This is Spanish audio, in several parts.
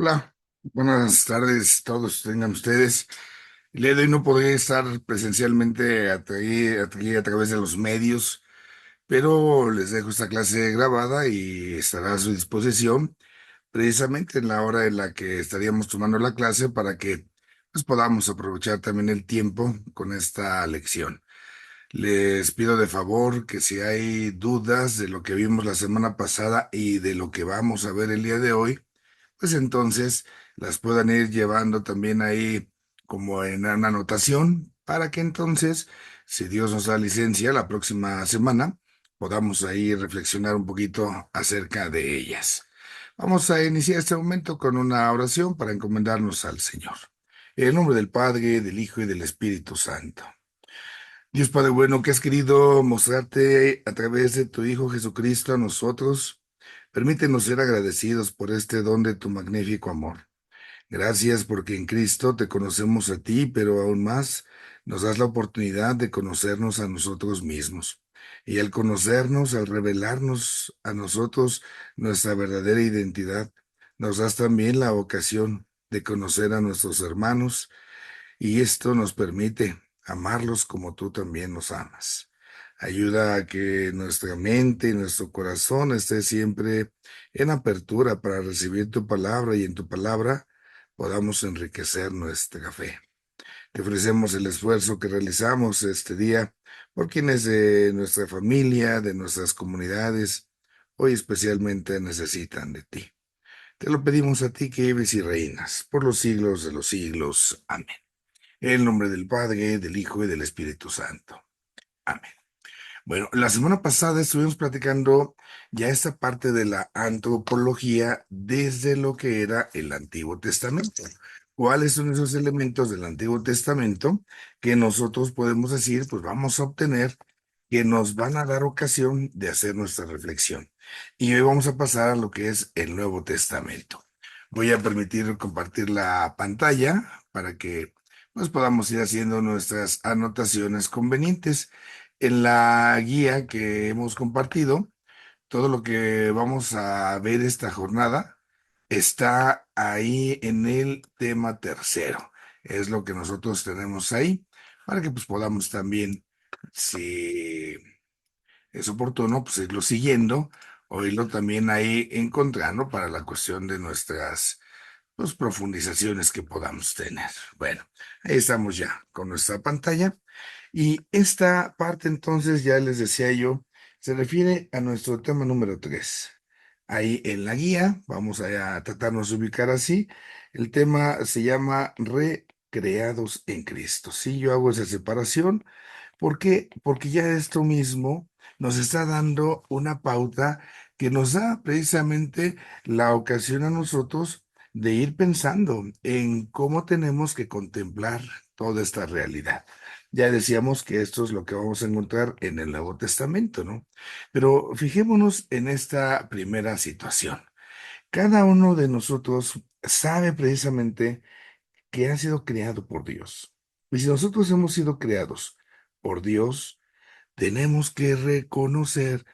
Hola, buenas tardes todos tengan ustedes. El día de hoy no podré estar presencialmente aquí a través de los medios, pero les dejo esta clase grabada y estará a su disposición precisamente en la hora en la que estaríamos tomando la clase para que pues, podamos aprovechar también el tiempo con esta lección. Les pido de favor que si hay dudas de lo que vimos la semana pasada y de lo que vamos a ver el día de hoy, pues entonces las puedan ir llevando también ahí como en una anotación para que entonces, si Dios nos da licencia, la próxima semana podamos ahí reflexionar un poquito acerca de ellas. Vamos a iniciar este momento con una oración para encomendarnos al Señor. En el nombre del Padre, del Hijo y del Espíritu Santo. Dios Padre bueno, que has querido mostrarte a través de tu Hijo Jesucristo a nosotros, permítenos ser agradecidos por este don de tu magnífico amor. Gracias porque en Cristo te conocemos a ti, pero aún más nos das la oportunidad de conocernos a nosotros mismos. Y al conocernos, al revelarnos a nosotros nuestra verdadera identidad, nos das también la ocasión de conocer a nuestros hermanos y esto nos permite amarlos como tú también nos amas. Ayuda a que nuestra mente y nuestro corazón esté siempre en apertura para recibir tu palabra y en tu palabra podamos enriquecer nuestra fe. Te ofrecemos el esfuerzo que realizamos este día por quienes de nuestra familia, de nuestras comunidades, hoy especialmente necesitan de ti. Te lo pedimos a ti que vives y reinas por los siglos de los siglos. Amén. En el nombre del Padre, del Hijo y del Espíritu Santo. Amén. Bueno, la semana pasada estuvimos platicando ya esta parte de la antropología desde lo que era el Antiguo Testamento. ¿Cuáles son esos elementos del Antiguo Testamento que nosotros podemos decir, pues vamos a obtener, que nos van a dar ocasión de hacer nuestra reflexión? Y hoy vamos a pasar a lo que es el Nuevo Testamento. Voy a permitir compartir la pantalla para que pues podamos ir haciendo nuestras anotaciones convenientes. En la guía que hemos compartido, todo lo que vamos a ver esta jornada está ahí en el tema tercero. Es lo que nosotros tenemos ahí para que pues podamos también, si es oportuno, pues irlo siguiendo o irlo también ahí encontrando para la cuestión de nuestras pues, profundizaciones que podamos tener. Bueno, ahí estamos ya con nuestra pantalla. Y esta parte entonces, ya les decía yo, se refiere a nuestro tema número 3. Ahí en la guía, vamos a tratarnos de ubicar así. El tema se llama Recreados en Cristo. Sí, yo hago esa separación. ¿Por qué? Porque ya esto mismo nos está dando una pauta que nos da precisamente la ocasión a nosotros de ir pensando en cómo tenemos que contemplar toda esta realidad. Ya decíamos que esto es lo que vamos a encontrar en el Nuevo Testamento, ¿no? Pero fijémonos en esta primera situación. Cada uno de nosotros sabe precisamente que ha sido creado por Dios. Y si nosotros hemos sido creados por Dios, tenemos que reconocer,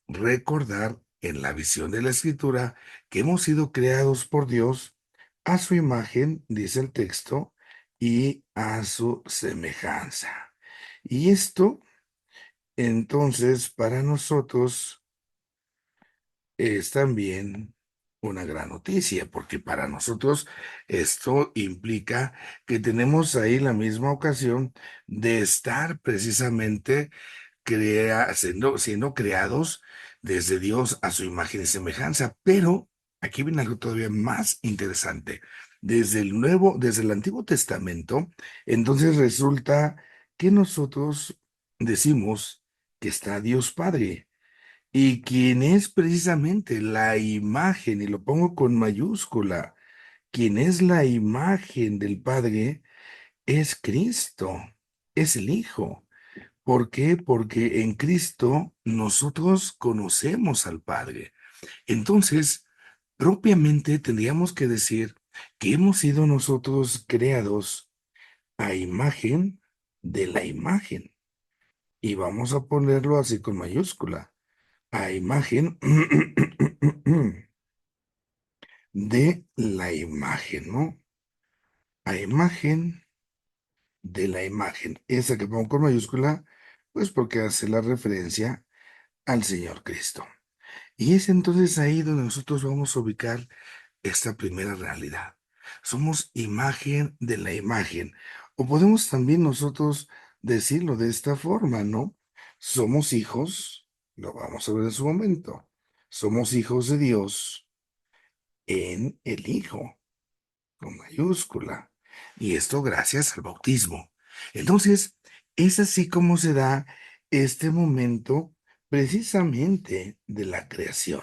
recordar en la visión de la Escritura que hemos sido creados por Dios a su imagen, dice el texto, y a su semejanza. Y esto, entonces, para nosotros es también una gran noticia, porque para nosotros esto implica que tenemos ahí la misma ocasión de estar precisamente siendo creados desde Dios a su imagen y semejanza. Pero aquí viene algo todavía más interesante. Desde el Antiguo Testamento, entonces resulta que nosotros decimos que está Dios Padre. Y quien es precisamente la imagen, y lo pongo con mayúscula, quien es la imagen del Padre es Cristo, es el Hijo. ¿Por qué? Porque en Cristo nosotros conocemos al Padre. Entonces, propiamente tendríamos que decir que hemos sido nosotros creados a imagen de la imagen. Y vamos a ponerlo así con mayúscula. A imagen de la imagen, ¿no? A imagen de la imagen. Esa que pongo con mayúscula, pues porque hace la referencia al Señor Cristo. Y es entonces ahí donde nosotros vamos a ubicar esta primera realidad. Somos imagen de la imagen. O podemos también nosotros decirlo de esta forma, ¿no? Somos hijos, lo vamos a ver en su momento. Somos hijos de Dios en el Hijo, con mayúscula. Y esto gracias al bautismo. Entonces, es así como se da este momento precisamente de la creación.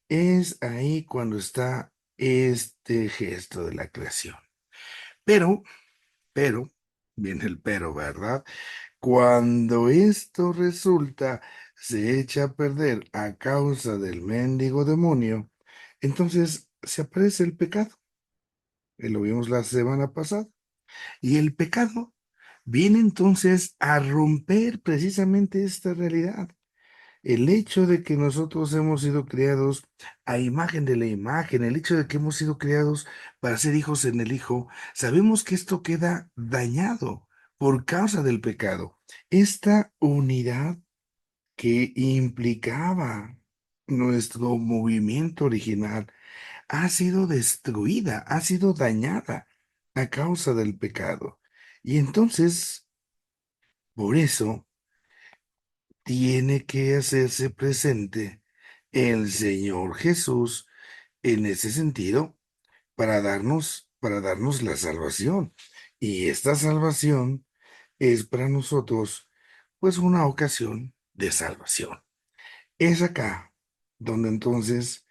Es ahí cuando está este gesto de la creación. Pero, pero, viene el pero, ¿verdad? Cuando esto resulta, se echa a perder a causa del mendigo demonio, entonces se aparece el pecado. Lo vimos la semana pasada. Y el pecado viene entonces a romper precisamente esta realidad. El hecho de que nosotros hemos sido creados a imagen de la imagen, el hecho de que hemos sido creados para ser hijos en el Hijo, sabemos que esto queda dañado por causa del pecado. Esta unidad que implicaba nuestro movimiento original ha sido destruida, ha sido dañada a causa del pecado. Y entonces, por eso, tiene que hacerse presente el Señor Jesús en ese sentido para darnos la salvación. Y esta salvación es para nosotros, pues, una ocasión de salvación. Es acá donde entonces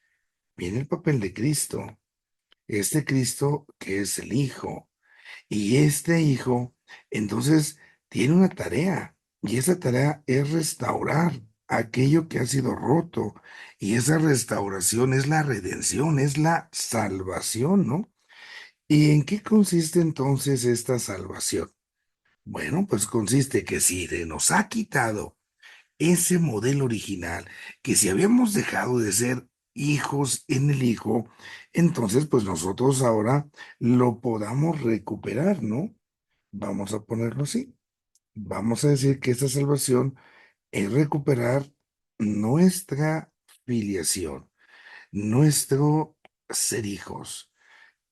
viene el papel de Cristo, este Cristo que es el Hijo. Y este hijo, entonces, tiene una tarea, y esa tarea es restaurar aquello que ha sido roto. Y esa restauración es la redención, es la salvación, ¿no? ¿Y en qué consiste entonces esta salvación? Bueno, pues consiste que si se nos ha quitado ese modelo original, que si habíamos dejado de ser hijos en el Hijo, entonces pues nosotros ahora lo podamos recuperar, ¿no? Vamos a ponerlo así. Vamos a decir que esta salvación es recuperar nuestra filiación, nuestro ser hijos.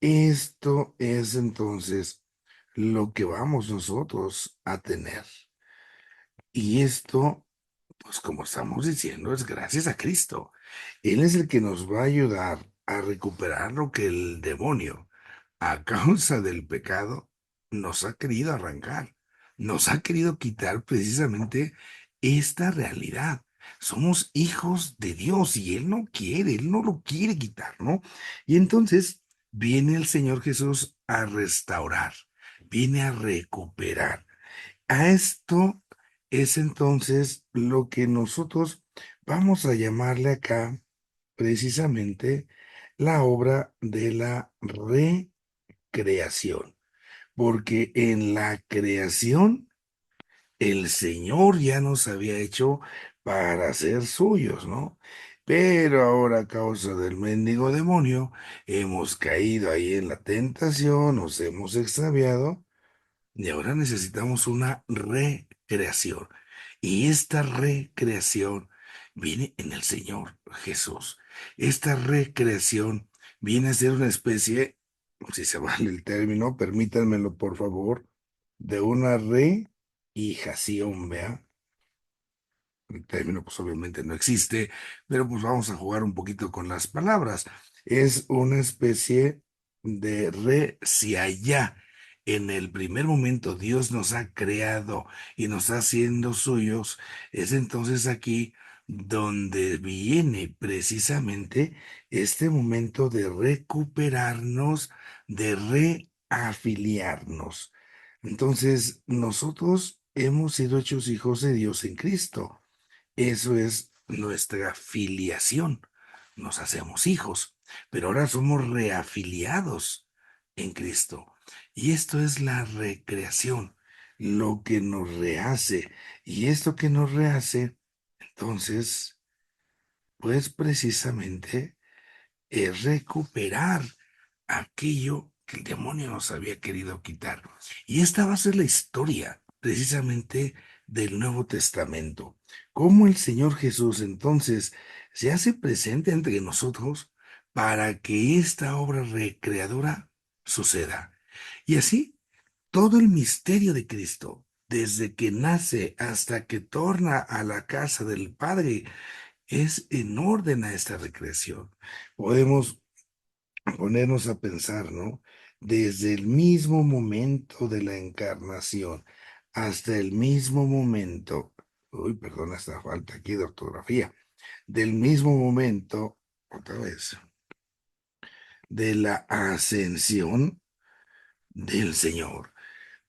Esto es entonces lo que vamos nosotros a tener. Y esto, pues como estamos diciendo, es gracias a Cristo. Él es el que nos va a ayudar a recuperar lo que el demonio, a causa del pecado, nos ha querido arrancar. Nos ha querido quitar precisamente esta realidad. Somos hijos de Dios y Él no quiere, Él no lo quiere quitar, ¿no? Y entonces viene el Señor Jesús a restaurar, viene a recuperar. A esto es entonces lo que nosotros vamos a llamarle acá precisamente la obra de la recreación, porque en la creación el Señor ya nos había hecho para ser suyos, ¿no? Pero ahora a causa del mendigo demonio hemos caído ahí en la tentación, nos hemos extraviado y ahora necesitamos una recreación. Y esta recreación viene en el Señor Jesús. Esta recreación viene a ser una especie, si se vale el término, permítanmelo por favor, de una rehijación, ¿vea? El término pues obviamente no existe, pero pues vamos a jugar un poquito con las palabras. Es una especie de si allá en el primer momento Dios nos ha creado y nos está haciendo suyos, es entonces aquí donde viene precisamente este momento de recuperarnos, de reafiliarnos. Entonces, nosotros hemos sido hechos hijos de Dios en Cristo. Eso es nuestra filiación. Nos hacemos hijos, pero ahora somos reafiliados en Cristo. Y esto es la recreación, lo que nos rehace. Y esto que nos rehace, entonces, pues precisamente es recuperar aquello que el demonio nos había querido quitar. Y esta va a ser la historia precisamente del Nuevo Testamento. Cómo el Señor Jesús entonces se hace presente entre nosotros para que esta obra recreadora suceda. Y así, todo el misterio de Cristo, desde que nace hasta que torna a la casa del Padre, es en orden a esta recreación. Podemos ponernos a pensar, ¿no? Desde el mismo momento de la encarnación hasta el mismo momento, uy, perdón, esta falta aquí de ortografía, del mismo momento, otra vez, de la ascensión del Señor.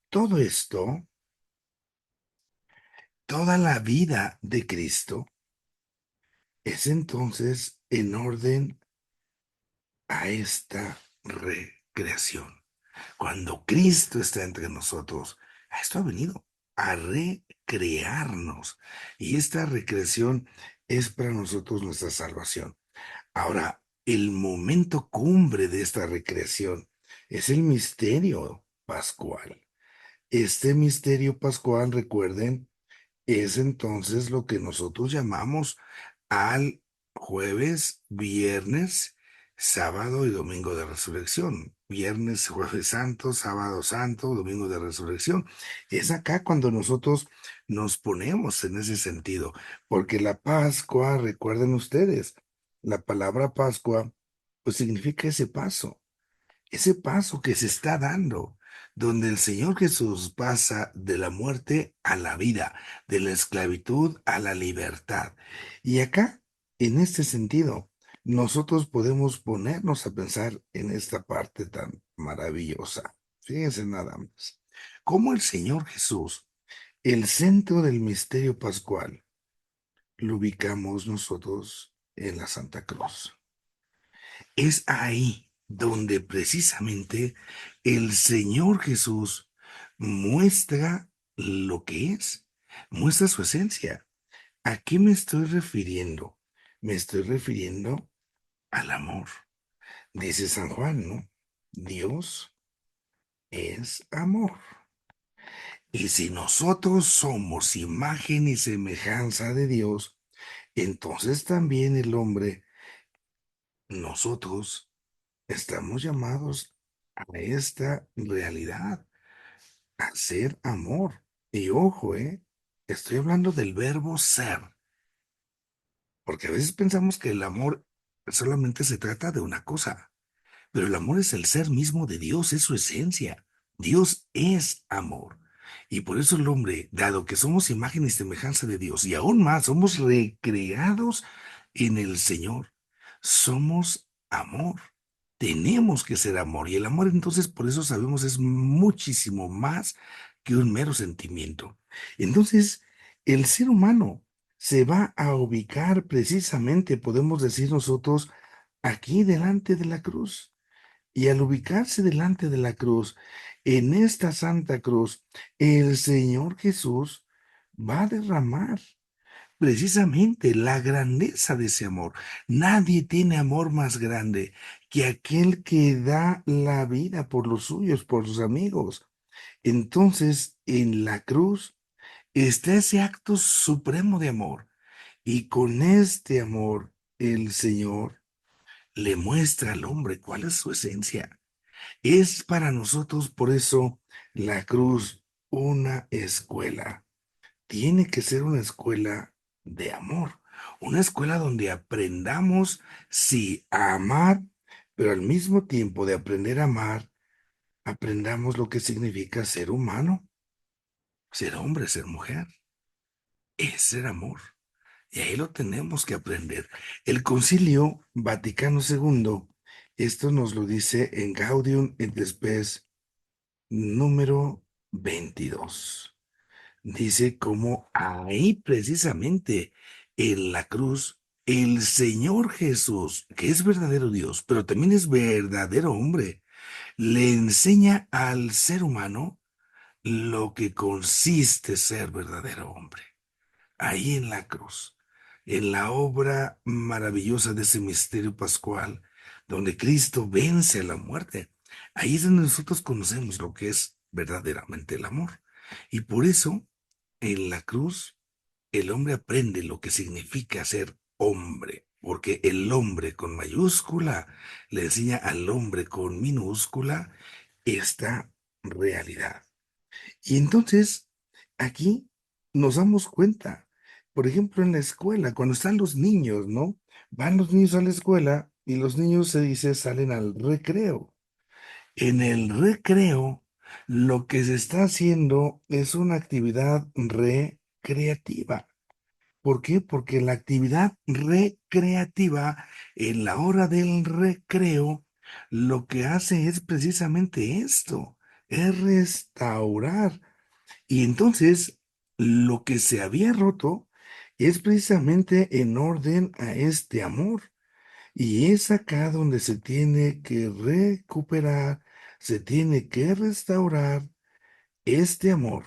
Todo esto, toda la vida de Cristo, es entonces en orden a esta recreación. Cuando Cristo está entre nosotros, a esto ha venido, a recrearnos. Y esta recreación es para nosotros nuestra salvación. Ahora, el momento cumbre de esta recreación es el misterio pascual. Este misterio pascual, recuerden, es entonces lo que nosotros llamamos al jueves, viernes, sábado y domingo de resurrección. Viernes, jueves santo, sábado santo, domingo de resurrección. Es acá cuando nosotros nos ponemos en ese sentido, porque la Pascua, recuerden ustedes, la palabra Pascua, pues significa ese paso que se está dando, donde el Señor Jesús pasa de la muerte a la vida, de la esclavitud a la libertad. Y acá, en este sentido, nosotros podemos ponernos a pensar en esta parte tan maravillosa. Fíjense nada más. Cómo el Señor Jesús, el centro del misterio pascual, lo ubicamos nosotros en la Santa Cruz. Es ahí donde precisamente el Señor Jesús muestra lo que es, muestra su esencia. ¿A qué me estoy refiriendo? Me estoy refiriendo al amor. Dice San Juan, ¿no? Dios es amor. Y si nosotros somos imagen y semejanza de Dios, entonces también el hombre, nosotros, estamos llamados a esta realidad, a ser amor. Y ojo, estoy hablando del verbo ser, porque a veces pensamos que el amor solamente se trata de una cosa, pero el amor es el ser mismo de Dios, es su esencia. Dios es amor. Y por eso el hombre, dado que somos imagen y semejanza de Dios, y aún más, somos recreados en el Señor, somos amor. Tenemos que ser amor. Y el amor, entonces, por eso sabemos, es muchísimo más que un mero sentimiento. Entonces, el ser humano se va a ubicar precisamente, podemos decir nosotros, aquí delante de la cruz. Y al ubicarse delante de la cruz, en esta Santa Cruz, el Señor Jesús va a derramar precisamente la grandeza de ese amor. Nadie tiene amor más grande que aquel que da la vida por los suyos, por sus amigos. Entonces, en la cruz está ese acto supremo de amor. Y con este amor, el Señor le muestra al hombre cuál es su esencia. Es para nosotros, por eso, la cruz una escuela. Tiene que ser una escuela de amor, una escuela donde aprendamos, sí, a amar, pero al mismo tiempo de aprender a amar, aprendamos lo que significa ser humano, ser hombre, ser mujer, es ser amor. Y ahí lo tenemos que aprender. El Concilio Vaticano II, esto nos lo dice en Gaudium et Spes número 22. Dice como ahí precisamente en la cruz, el Señor Jesús, que es verdadero Dios, pero también es verdadero hombre, le enseña al ser humano lo que consiste ser verdadero hombre. Ahí en la cruz, en la obra maravillosa de ese misterio pascual, donde Cristo vence a la muerte. Ahí es donde nosotros conocemos lo que es verdaderamente el amor. Y por eso, en la cruz, el hombre aprende lo que significa ser hombre, porque el hombre con mayúscula le enseña al hombre con minúscula esta realidad. Y entonces, aquí nos damos cuenta, por ejemplo, en la escuela, cuando están los niños, ¿no? Van los niños a la escuela y los niños se dice salen al recreo. En el recreo, lo que se está haciendo es una actividad recreativa. ¿Por qué? Porque la actividad recreativa en la hora del recreo lo que hace es precisamente esto, es restaurar. Y entonces lo que se había roto es precisamente en orden a este amor. Y es acá donde se tiene que recuperar, se tiene que restaurar este amor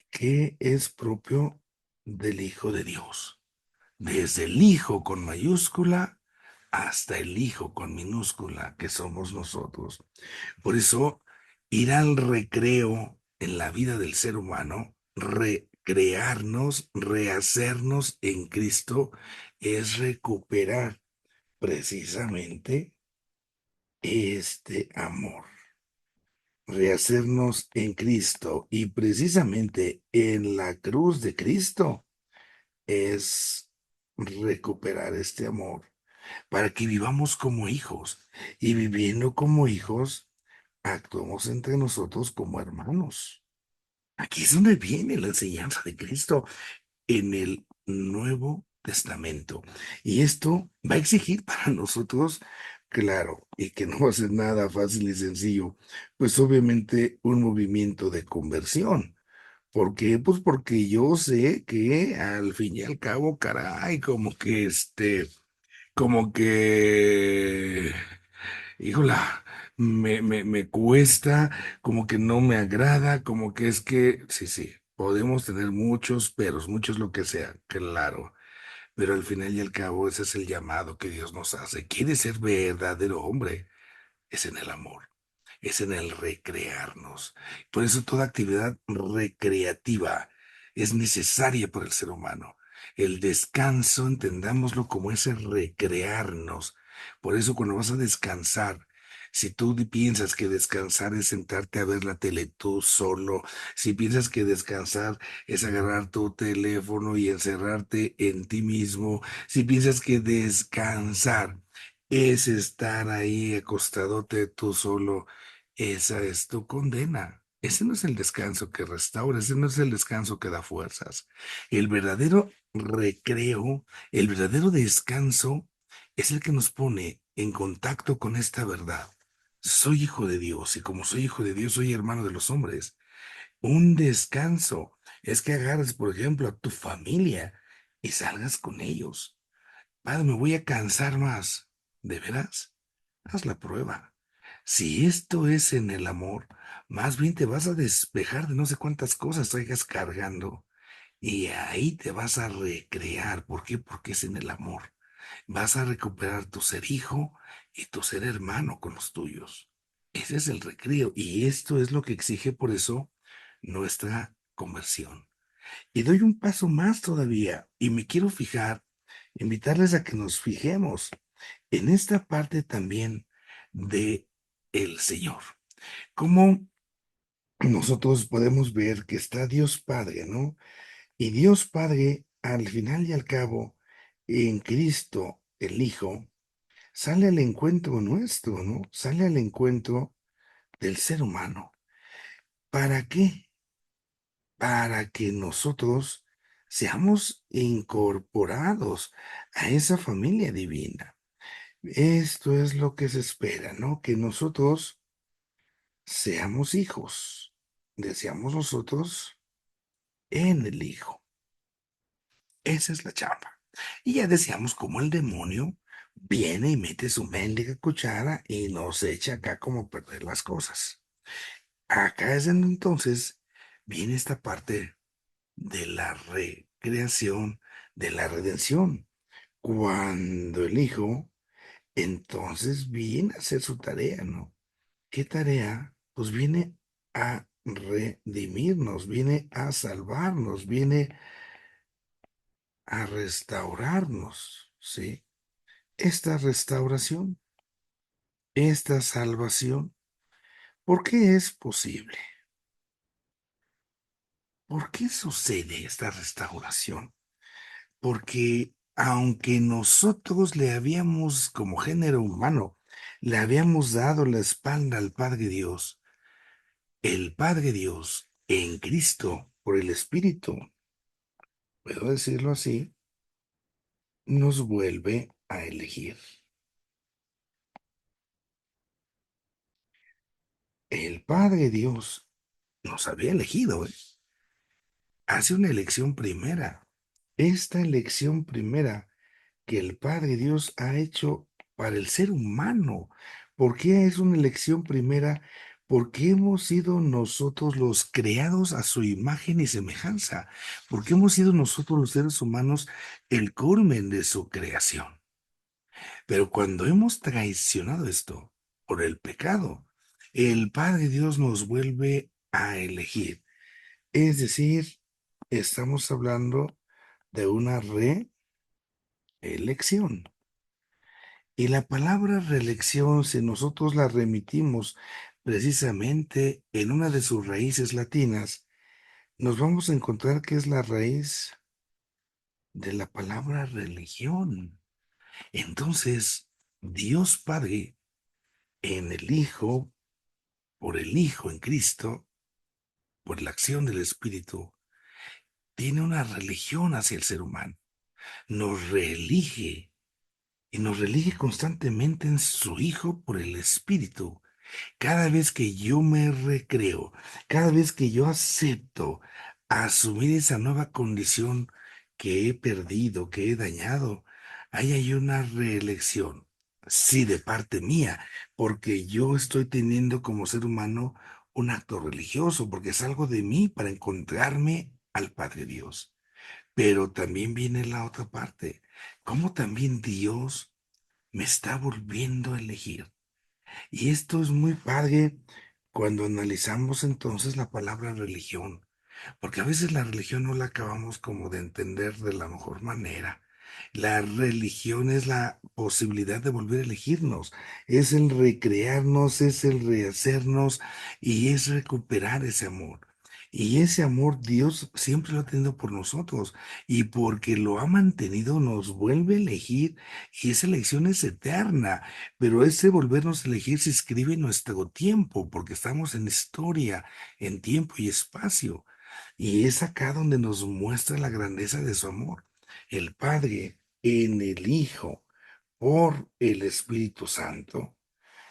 que es propio del Hijo de Dios. Desde el Hijo con mayúscula hasta el Hijo con minúscula, que somos nosotros. Por eso, ir al recreo en la vida del ser humano, recrearnos, rehacernos en Cristo, es recuperar precisamente este amor. Rehacernos en Cristo y precisamente en la cruz de Cristo es recuperar este amor para que vivamos como hijos y viviendo como hijos, actuemos entre nosotros como hermanos. Aquí es donde viene la enseñanza de Cristo en el Nuevo Testamento. Y esto va a exigir para nosotros, claro, y que no va a ser nada fácil y sencillo, pues obviamente un movimiento de conversión. ¿Por qué? Pues porque yo sé que al fin y al cabo, caray, como que, híjola, me cuesta, como que no me agrada, como que es que, sí, sí, podemos tener muchos peros, muchos lo que sea, claro, pero al final y al cabo ese es el llamado que Dios nos hace. ¿Quiere ser verdadero hombre? Es en el amor, es en el recrearnos. Por eso toda actividad recreativa es necesaria para el ser humano. El descanso, entendámoslo como ese recrearnos. Por eso cuando vas a descansar, si tú piensas que descansar es sentarte a ver la tele tú solo, si piensas que descansar es agarrar tu teléfono y encerrarte en ti mismo, si piensas que descansar es estar ahí acostadote tú solo, esa es tu condena. Ese no es el descanso que restaura, ese no es el descanso que da fuerzas. El verdadero recreo, el verdadero descanso es el que nos pone en contacto con esta verdad. Soy hijo de Dios y como soy hijo de Dios, soy hermano de los hombres. Un descanso es que agarres, por ejemplo, a tu familia y salgas con ellos. Padre, me voy a cansar más. ¿De veras? Haz la prueba. Si esto es en el amor, más bien te vas a despejar de no sé cuántas cosas traigas cargando y ahí te vas a recrear. ¿Por qué? Porque es en el amor. Vas a recuperar tu ser hijo y tu ser hermano con los tuyos. Ese es el recreo y esto es lo que exige por eso nuestra conversión. Y doy un paso más todavía y me quiero fijar, invitarles a que nos fijemos en esta parte también de el Señor. Cómo nosotros podemos ver que está Dios Padre, ¿no? Y Dios Padre, al final y al cabo, en Cristo, el Hijo, sale al encuentro nuestro, ¿no? Sale al encuentro del ser humano. ¿Para qué? Para que nosotros seamos incorporados a esa familia divina. Esto es lo que se espera, ¿no? Que nosotros seamos hijos. Deseamos nosotros en el Hijo. Esa es la chamba. Y ya decíamos cómo el demonio viene y mete su mendiga cuchara y nos echa acá como a perder las cosas. Acá es en entonces viene esta parte de la recreación, de la redención, cuando el Hijo Entonces viene a hacer su tarea, ¿no? ¿Qué tarea? Pues viene a redimirnos, viene a salvarnos, viene a restaurarnos, ¿sí? Esta restauración, esta salvación, ¿por qué es posible? ¿Por qué sucede esta restauración? Porque aunque nosotros le habíamos, como género humano, le habíamos dado la espalda al Padre Dios, el Padre Dios en Cristo, por el Espíritu, puedo decirlo así, nos vuelve a elegir. El Padre Dios nos había elegido, ¿eh? Hace una elección primera. Esta elección primera que el Padre Dios ha hecho para el ser humano. ¿Por qué es una elección primera? Porque hemos sido nosotros los creados a su imagen y semejanza. Porque hemos sido nosotros los seres humanos el culmen de su creación. Pero cuando hemos traicionado esto por el pecado, el Padre Dios nos vuelve a elegir. Es decir, estamos hablando de una reelección. Y la palabra reelección, si nosotros la remitimos precisamente en una de sus raíces latinas, nos vamos a encontrar que es la raíz de la palabra religión. Entonces, Dios Padre en el Hijo, por el Hijo en Cristo, por la acción del Espíritu, tiene una religión hacia el ser humano. Nos reelige y nos reelige constantemente en su Hijo por el Espíritu. Cada vez que yo me recreo, cada vez que yo acepto asumir esa nueva condición que he perdido, que he dañado, ahí hay una reelección. Sí, de parte mía, porque yo estoy teniendo como ser humano un acto religioso, porque salgo de mí para encontrarme al Padre Dios. Pero también viene la otra parte, cómo también Dios me está volviendo a elegir. Y esto es muy padre cuando analizamos entonces la palabra religión, porque a veces la religión no la acabamos como de entender de la mejor manera. La religión es la posibilidad de volver a elegirnos, es el recrearnos, es el rehacernos y es recuperar ese amor. Y ese amor Dios siempre lo ha tenido por nosotros y porque lo ha mantenido nos vuelve a elegir y esa elección es eterna. Pero ese volvernos a elegir se escribe en nuestro tiempo, porque estamos en historia, en tiempo y espacio. Y es acá donde nos muestra la grandeza de su amor. El Padre en el Hijo por el Espíritu Santo.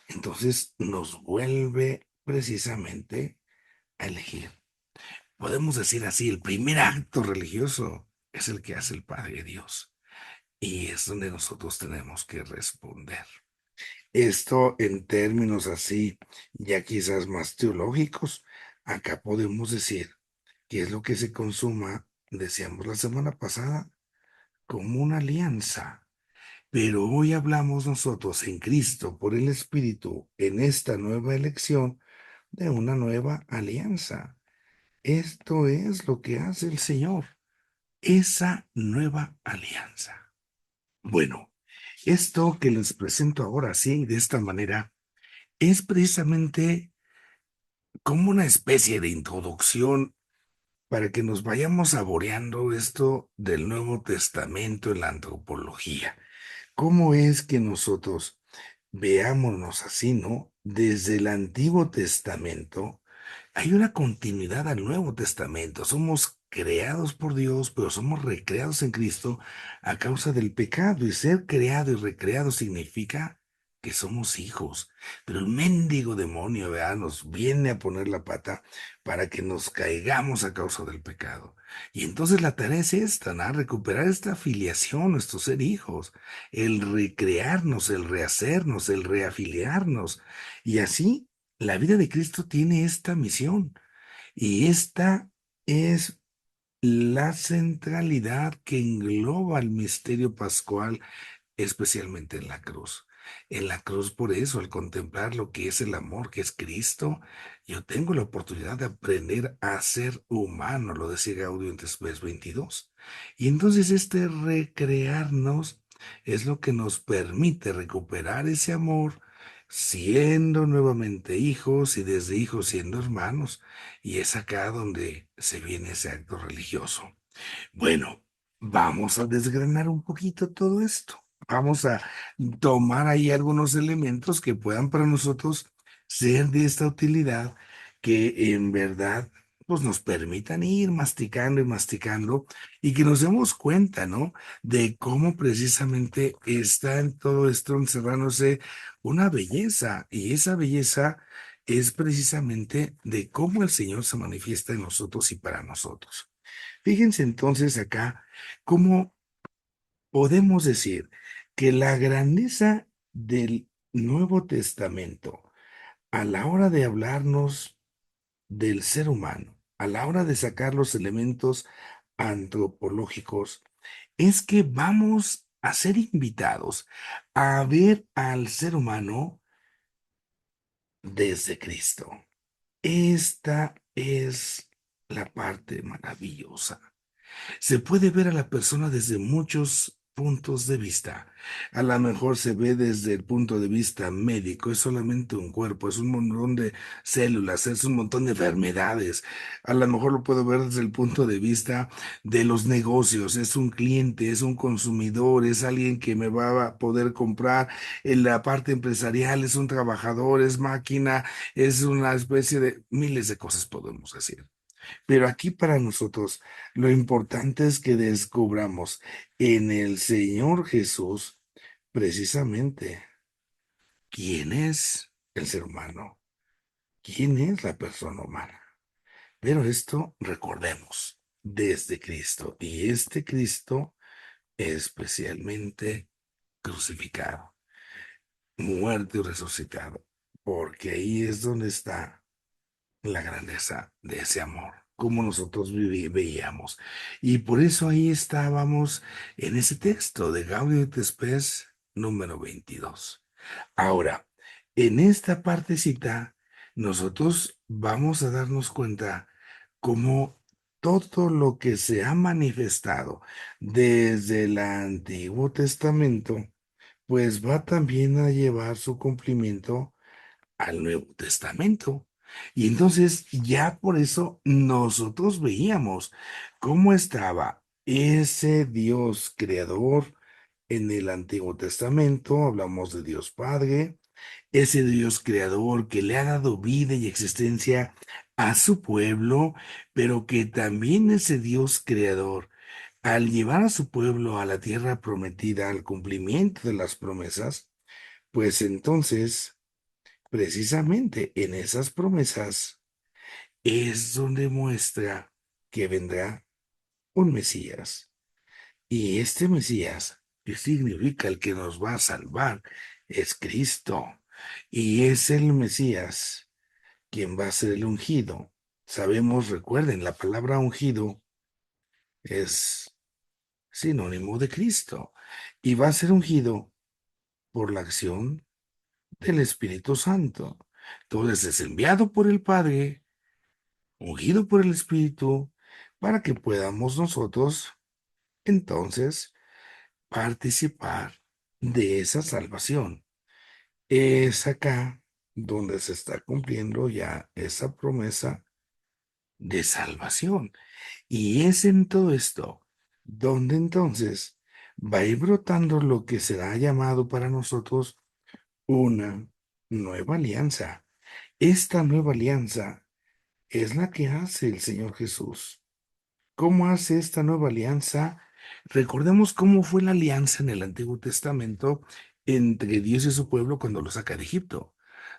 Entonces nos vuelve precisamente a elegir. Podemos decir así, el primer acto religioso es el que hace el Padre Dios. Y es donde nosotros tenemos que responder. Esto en términos así, ya quizás más teológicos, acá podemos decir que es lo que se consuma, decíamos la semana pasada, como una alianza. Pero hoy hablamos nosotros en Cristo, por el Espíritu, en esta nueva elección, de una nueva alianza. Esto es lo que hace el Señor, esa nueva alianza. Bueno, esto que les presento ahora así, de esta manera, es precisamente como una especie de introducción para que nos vayamos saboreando esto del Nuevo Testamento en la antropología. ¿Cómo es que nosotros veámonos así, ¿no? Desde el Antiguo Testamento hay una continuidad al Nuevo Testamento. Somos creados por Dios, pero somos recreados en Cristo a causa del pecado. Y ser creado y recreado significa que somos hijos. Pero el mendigo demonio, ¿verdad? Nos viene a poner la pata para que nos caigamos a causa del pecado. Y entonces la tarea es esta, ¿no? Recuperar esta filiación, nuestro ser hijos, el recrearnos, el rehacernos, el reafiliarnos. Y así la vida de Cristo tiene esta misión y esta es la centralidad que engloba el misterio pascual, especialmente en la cruz. En la cruz por eso, al contemplar lo que es el amor, que es Cristo, yo tengo la oportunidad de aprender a ser humano, lo decía Gaudio en Tespes 22. Y entonces este recrearnos es lo que nos permite recuperar ese amor, siendo nuevamente hijos y desde hijos siendo hermanos. Y es acá donde se viene ese acto religioso. Bueno, vamos a desgranar un poquito todo esto. Vamos a tomar ahí algunos elementos que puedan para nosotros ser de esta utilidad, que en verdad pues nos permitan ir masticando y masticando y que nos demos cuenta, ¿no? De cómo precisamente está en todo esto encerrándose una belleza, y esa belleza es precisamente de cómo el Señor se manifiesta en nosotros y para nosotros. Fíjense entonces acá cómo podemos decir que la grandeza del Nuevo Testamento a la hora de hablarnos del ser humano, a la hora de sacar los elementos antropológicos, es que vamos a ser invitados a ver al ser humano desde Cristo. Esta es la parte maravillosa. Se puede ver a la persona desde muchos puntos de vista. A lo mejor se ve desde el punto de vista médico, es solamente un cuerpo, es un montón de células, es un montón de enfermedades. A lo mejor lo puedo ver desde el punto de vista de los negocios, es un cliente, es un consumidor, es alguien que me va a poder comprar. En la parte empresarial es un trabajador, es máquina, es una especie de miles de cosas podemos decir. Pero aquí para nosotros lo importante es que descubramos en el Señor Jesús precisamente quién es el ser humano, quién es la persona humana. Pero esto recordemos desde Cristo, y este Cristo especialmente crucificado, muerto y resucitado, porque ahí es donde está la grandeza de ese amor, como nosotros veíamos. Y por eso ahí estábamos en ese texto de Gaudio et Spes número 22. Ahora, en esta partecita, nosotros vamos a darnos cuenta cómo todo lo que se ha manifestado desde el Antiguo Testamento, pues va también a llevar su cumplimiento al Nuevo Testamento. Y entonces ya por eso nosotros veíamos cómo estaba ese Dios creador en el Antiguo Testamento. Hablamos de Dios Padre, ese Dios creador que le ha dado vida y existencia a su pueblo, pero que también ese Dios creador, al llevar a su pueblo a la tierra prometida, al cumplimiento de las promesas, pues entonces precisamente en esas promesas es donde muestra que vendrá un Mesías. Y este Mesías, que significa el que nos va a salvar, es Cristo. Y es el Mesías quien va a ser el ungido. Sabemos, recuerden, la palabra ungido es sinónimo de Cristo. Y va a ser ungido por la acción del Espíritu Santo. Entonces es enviado por el Padre, ungido por el Espíritu, para que podamos nosotros entonces participar de esa salvación. Es acá donde se está cumpliendo ya esa promesa de salvación. Y es en todo esto donde entonces va a ir brotando lo que será llamado para nosotros una nueva alianza. Esta nueva alianza es la que hace el Señor Jesús. ¿Cómo hace esta nueva alianza? Recordemos cómo fue la alianza en el Antiguo Testamento entre Dios y su pueblo cuando lo saca de Egipto.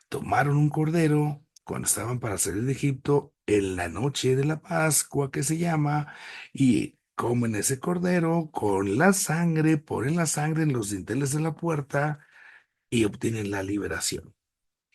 Tomaron un cordero cuando estaban para salir de Egipto en la noche de la Pascua que se llama, y comen ese cordero con la sangre, ponen la sangre en los dinteles de la puerta y obtienen la liberación.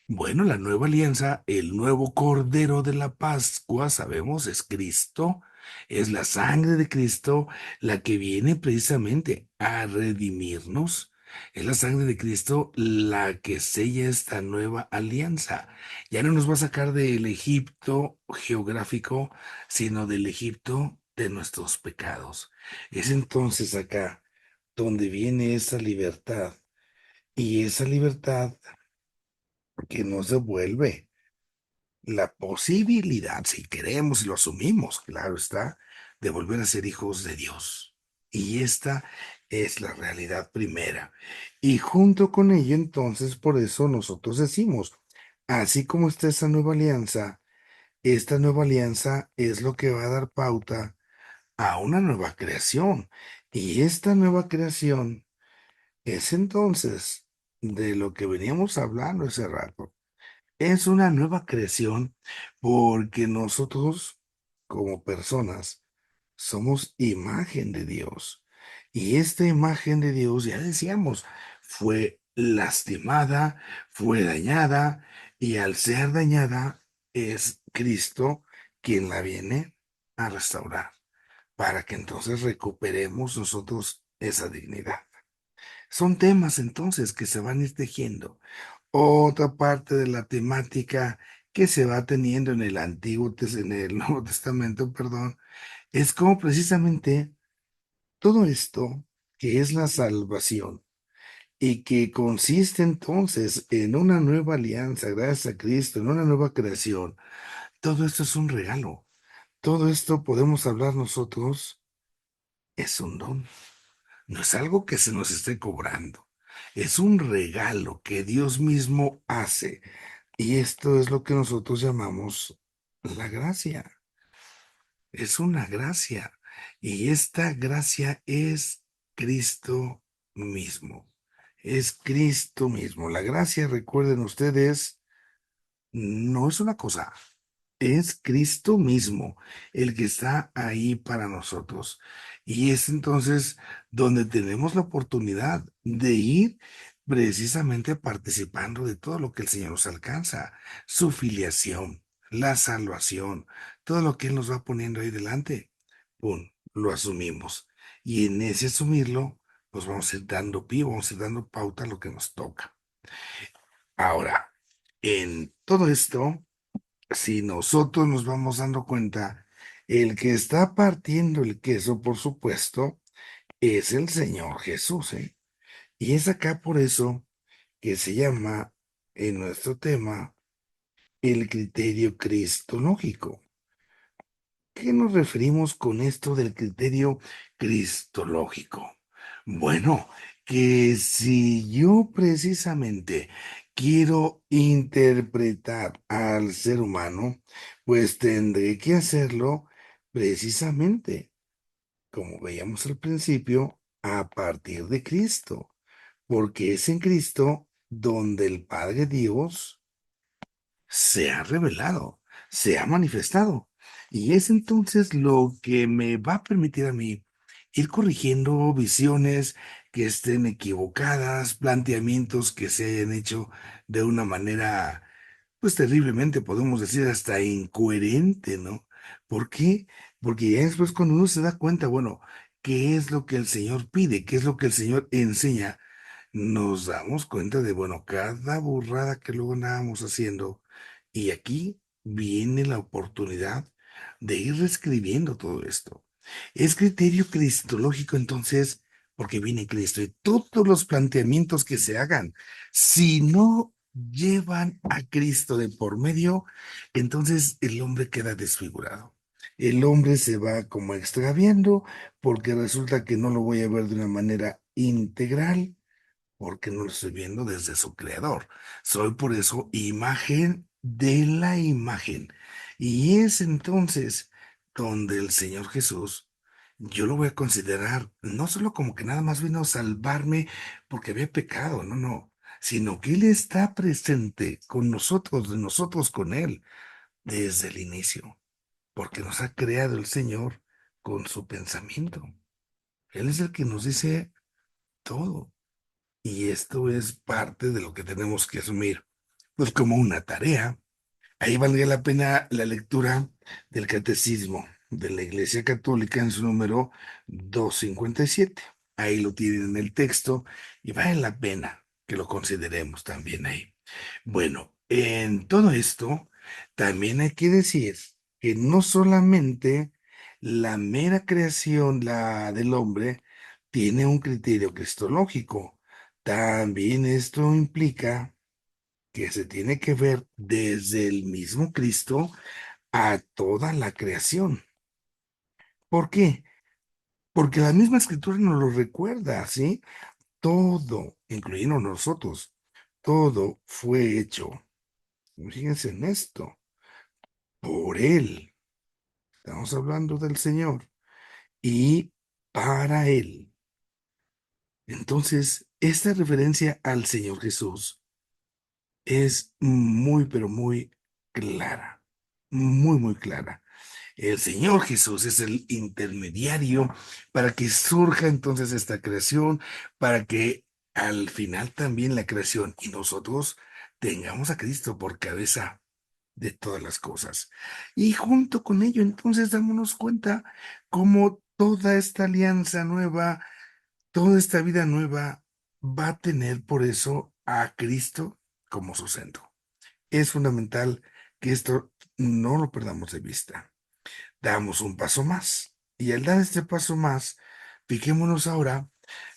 Bueno, la nueva alianza, el nuevo Cordero de la Pascua, sabemos, es Cristo, es la sangre de Cristo la que viene precisamente a redimirnos, Es la sangre de Cristo la que sella esta nueva alianza. Ya no nos va a sacar del Egipto geográfico, sino del Egipto de nuestros pecados. Es entonces acá donde viene esa libertad. Y esa libertad que nos devuelve la posibilidad, si queremos y lo asumimos, claro está, de volver a ser hijos de Dios. Y esta es la realidad primera. Y junto con ello, entonces, por eso nosotros decimos, así como está esa nueva alianza, esta nueva alianza es lo que va a dar pauta a una nueva creación. Y esta nueva creación es entonces de lo que veníamos hablando ese rato. Es una nueva creación porque nosotros, como personas, somos imagen de Dios. Y esta imagen de Dios, ya decíamos, fue lastimada, fue dañada, y al ser dañada, es Cristo quien la viene a restaurar, para que entonces recuperemos nosotros esa dignidad. Son temas entonces que se van a ir tejiendo. Otra parte de la temática que se va teniendo en el en el Nuevo Testamento, perdón, es como precisamente todo esto que es la salvación y que consiste entonces en una nueva alianza, gracias a Cristo, en una nueva creación. Todo esto es un regalo. Todo esto podemos hablar nosotros, es un don. No es algo que se nos esté cobrando. Es un regalo que Dios mismo hace. Y esto es lo que nosotros llamamos la gracia. Es una gracia. Y esta gracia es Cristo mismo. Es Cristo mismo. La gracia, recuerden ustedes, no es una cosa. Es Cristo mismo el que está ahí para nosotros. Y es entonces donde tenemos la oportunidad de ir precisamente participando de todo lo que el Señor nos alcanza, su filiación, la salvación, todo lo que Él nos va poniendo ahí delante. Pum, lo asumimos. Y en ese asumirlo, pues vamos a ir dando pie, vamos a ir dando pauta a lo que nos toca. Ahora, en todo esto, si nosotros nos vamos dando cuenta, el que está partiendo el queso, por supuesto, es el Señor Jesús, ¿eh? Y es acá por eso que se llama en nuestro tema el criterio cristológico. ¿Qué nos referimos con esto del criterio cristológico? Bueno, que si yo precisamente quiero interpretar al ser humano, pues tendré que hacerlo precisamente, como veíamos al principio, a partir de Cristo, porque es en Cristo donde el Padre Dios se ha revelado, se ha manifestado. Y es entonces lo que me va a permitir a mí ir corrigiendo visiones que estén equivocadas, planteamientos que se hayan hecho de una manera, pues terriblemente, podemos decir, hasta incoherente, ¿no? ¿Por qué? Porque ya después cuando uno se da cuenta, bueno, ¿qué es lo que el Señor pide? ¿Qué es lo que el Señor enseña? Nos damos cuenta de, bueno, cada burrada que luego andábamos haciendo. Y aquí viene la oportunidad de ir reescribiendo todo esto. Es criterio cristológico entonces, porque viene Cristo y todos los planteamientos que se hagan, si no llevan a Cristo de por medio, entonces el hombre queda desfigurado. El hombre se va como extraviando porque resulta que no lo voy a ver de una manera integral porque no lo estoy viendo desde su creador. Soy por eso imagen de la imagen. Y es entonces donde el Señor Jesús, yo lo voy a considerar no solo como que nada más vino a salvarme porque había pecado, no, no, sino que Él está presente con nosotros, de nosotros con Él, desde el inicio, porque nos ha creado el Señor con su pensamiento. Él es el que nos dice todo. Y esto es parte de lo que tenemos que asumir, pues como una tarea. Ahí valdría la pena la lectura del Catecismo de la Iglesia Católica en su número 257. ahí lo tienen en el texto y vale la pena que lo consideremos también ahí. Bueno, en todo esto, también hay que decir que no solamente la mera creación, la del hombre, tiene un criterio cristológico. También esto implica que se tiene que ver desde el mismo Cristo a toda la creación. ¿Por qué? Porque la misma escritura nos lo recuerda, ¿sí? Todo, incluyendo nosotros, todo fue hecho. Fíjense en esto, por Él. Estamos hablando del Señor y para Él. Entonces, esta referencia al Señor Jesús es muy, pero muy clara, muy, muy clara. El Señor Jesús es el intermediario para que surja entonces esta creación, para que al final también la creación y nosotros tengamos a Cristo por cabeza de todas las cosas. Y junto con ello, entonces, dámonos cuenta cómo toda esta alianza nueva, toda esta vida nueva va a tener por eso a Cristo como su centro. Es fundamental que esto no lo perdamos de vista. Damos un paso más. Y al dar este paso más, fijémonos ahora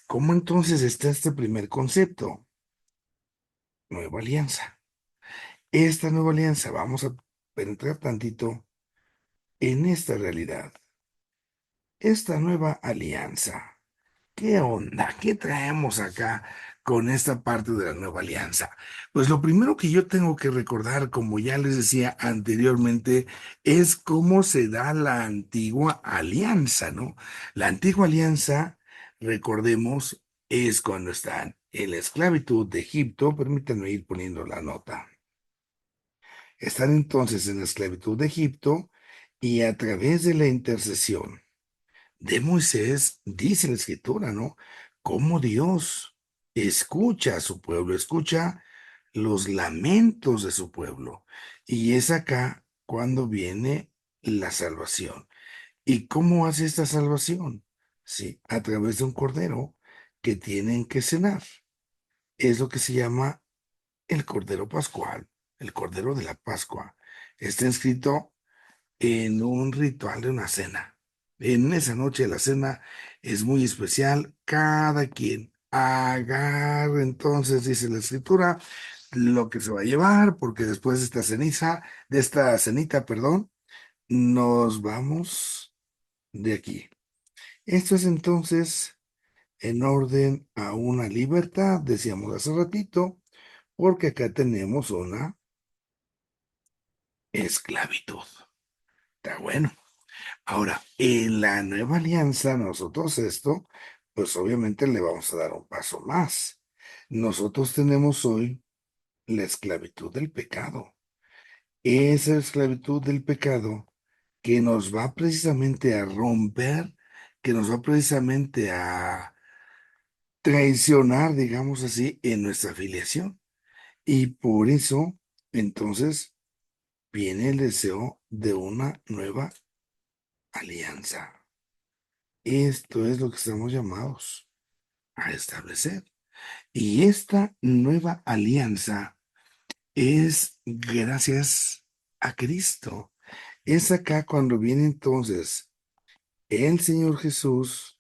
cómo entonces está este primer concepto, nueva alianza. Esta nueva alianza, vamos a penetrar tantito en esta realidad, esta nueva alianza. ¿Qué onda? ¿Qué traemos acá con esta parte de la nueva alianza? Pues lo primero que yo tengo que recordar, como ya les decía anteriormente, es cómo se da la antigua alianza, ¿no? La antigua alianza, recordemos, es cuando están en la esclavitud de Egipto. Permítanme ir poniendo la nota. Están entonces en la esclavitud de Egipto y a través de la intercesión de Moisés, dice la escritura, ¿no? Cómo Dios escucha a su pueblo, escucha los lamentos de su pueblo. Y es acá cuando viene la salvación. ¿Y cómo hace esta salvación? Sí, a través de un cordero que tienen que cenar. Es lo que se llama el cordero pascual, el cordero de la Pascua. Está escrito en un ritual de una cena. En esa noche de la cena es muy especial. Cada quien agarra, entonces, dice la escritura, lo que se va a llevar, porque después de esta ceniza, de esta cenita, perdón, nos vamos de aquí. Esto es entonces en orden a una libertad, decíamos hace ratito, porque acá tenemos una esclavitud. Está bueno. Ahora, en la nueva alianza, nosotros esto, pues obviamente le vamos a dar un paso más. Nosotros tenemos hoy la esclavitud del pecado. Esa esclavitud del pecado que nos va precisamente a romper, que nos va precisamente a traicionar, digamos así, en nuestra afiliación. Y por eso, entonces, viene el deseo de una nueva alianza. Esto es lo que estamos llamados a establecer. Y esta nueva alianza es gracias a Cristo. Es acá cuando viene entonces el Señor Jesús,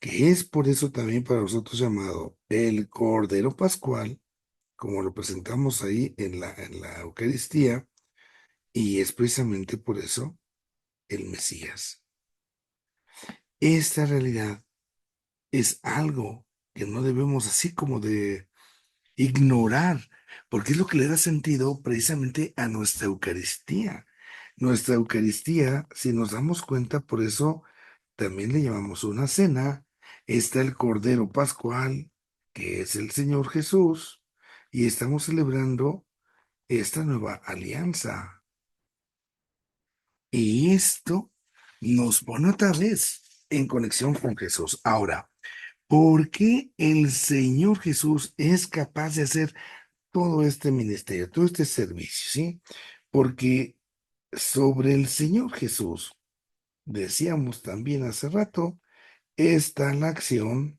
que es por eso también para nosotros llamado el Cordero Pascual, como lo presentamos ahí en la Eucaristía, y es precisamente por eso el Mesías. Esta realidad es algo que no debemos así como de ignorar, porque es lo que le da sentido precisamente a nuestra Eucaristía. Nuestra Eucaristía, si nos damos cuenta, por eso también le llamamos una cena. Está el Cordero Pascual, que es el Señor Jesús, y estamos celebrando esta nueva alianza. Y esto nos pone otra vez en conexión con Jesús. Ahora, ¿por qué el Señor Jesús es capaz de hacer todo este ministerio, todo este servicio, ¿sí? Porque sobre el Señor Jesús, decíamos también hace rato, está la acción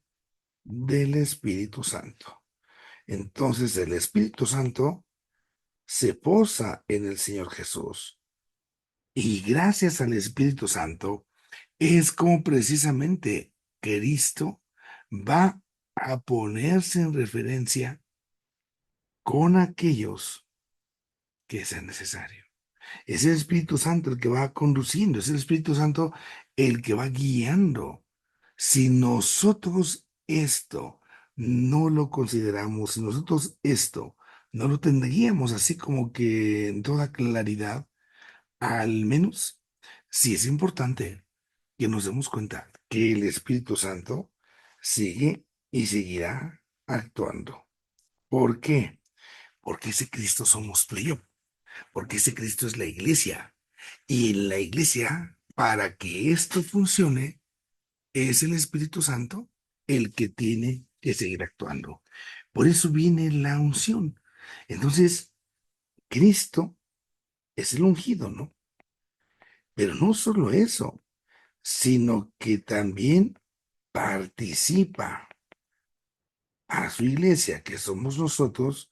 del Espíritu Santo. Entonces el Espíritu Santo se posa en el Señor Jesús y gracias al Espíritu Santo es como precisamente Cristo va a ponerse en referencia con aquellos que sea necesario. Es el Espíritu Santo el que va conduciendo, es el Espíritu Santo el que va guiando. Si nosotros esto no lo consideramos, si nosotros esto no lo tendríamos así como que en toda claridad, al menos sí es importante que nos demos cuenta que el Espíritu Santo sigue y seguirá actuando. ¿Por qué? Porque ese Cristo somos tú y yo, porque ese Cristo es la iglesia. Y en la iglesia, para que esto funcione, es el Espíritu Santo el que tiene que seguir actuando. Por eso viene la unción. Entonces, Cristo es el ungido, ¿no? Pero no solo eso, sino que también participa a su iglesia, que somos nosotros,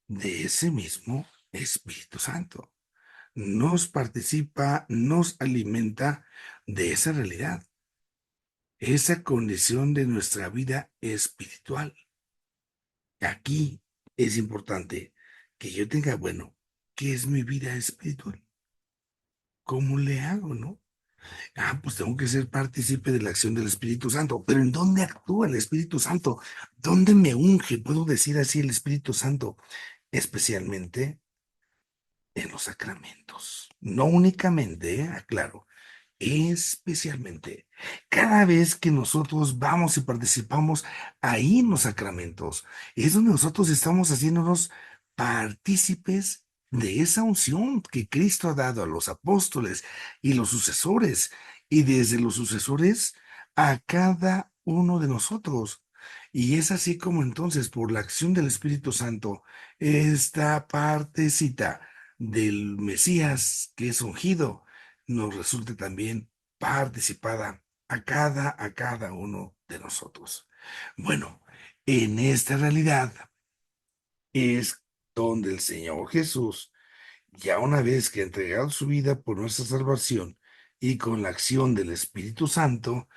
de ese mismo Espíritu Santo. Nos participa, nos alimenta de esa realidad, esa condición de nuestra vida espiritual. Aquí es importante que yo tenga, bueno, ¿qué es mi vida espiritual? ¿Cómo le hago, no? Ah, pues tengo que ser partícipe de la acción del Espíritu Santo. Pero ¿en dónde actúa el Espíritu Santo? ¿Dónde me unge? Puedo decir así el Espíritu Santo, especialmente en los sacramentos. No únicamente, aclaro, especialmente cada vez que nosotros vamos y participamos ahí en los sacramentos, es donde nosotros estamos haciéndonos partícipes de esa unción que Cristo ha dado a los apóstoles y los sucesores, y desde los sucesores a cada uno de nosotros. Y es así como entonces, por la acción del Espíritu Santo, esta partecita del Mesías que es ungido, nos resulte también participada a cada uno de nosotros. Bueno, en esta realidad es donde el Señor Jesús, ya una vez que ha entregado su vida por nuestra salvación y con la acción del Espíritu Santo,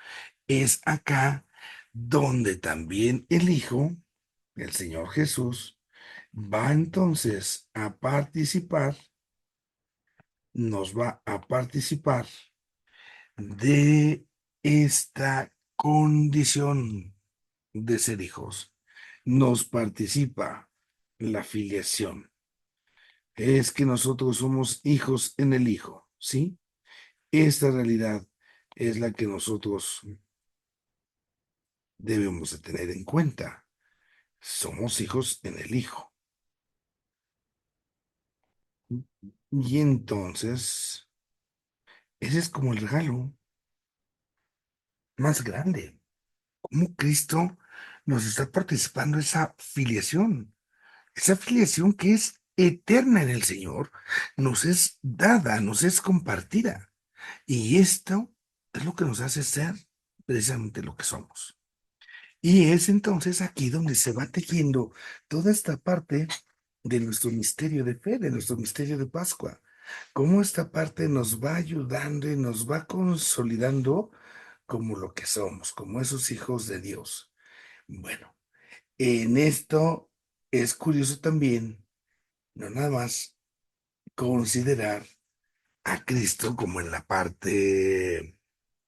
es acá donde también el Hijo, el Señor Jesús, va entonces a participar, nos va a participar de esta condición de ser hijos. Nos participa la filiación. Es que nosotros somos hijos en el Hijo, ¿sí? Esta realidad es la que nosotros debemos de tener en cuenta. Somos hijos en el Hijo. Y entonces, ese es como el regalo más grande. Cómo Cristo nos está participando esa filiación. Esa filiación que es eterna en el Señor, nos es dada, nos es compartida. Y esto es lo que nos hace ser precisamente lo que somos. Y es entonces aquí donde se va tejiendo toda esta parte de nuestro misterio de fe, de nuestro misterio de Pascua. Cómo esta parte nos va ayudando y nos va consolidando como lo que somos, como esos hijos de Dios. Bueno, en esto es curioso también no nada más considerar a Cristo como en la parte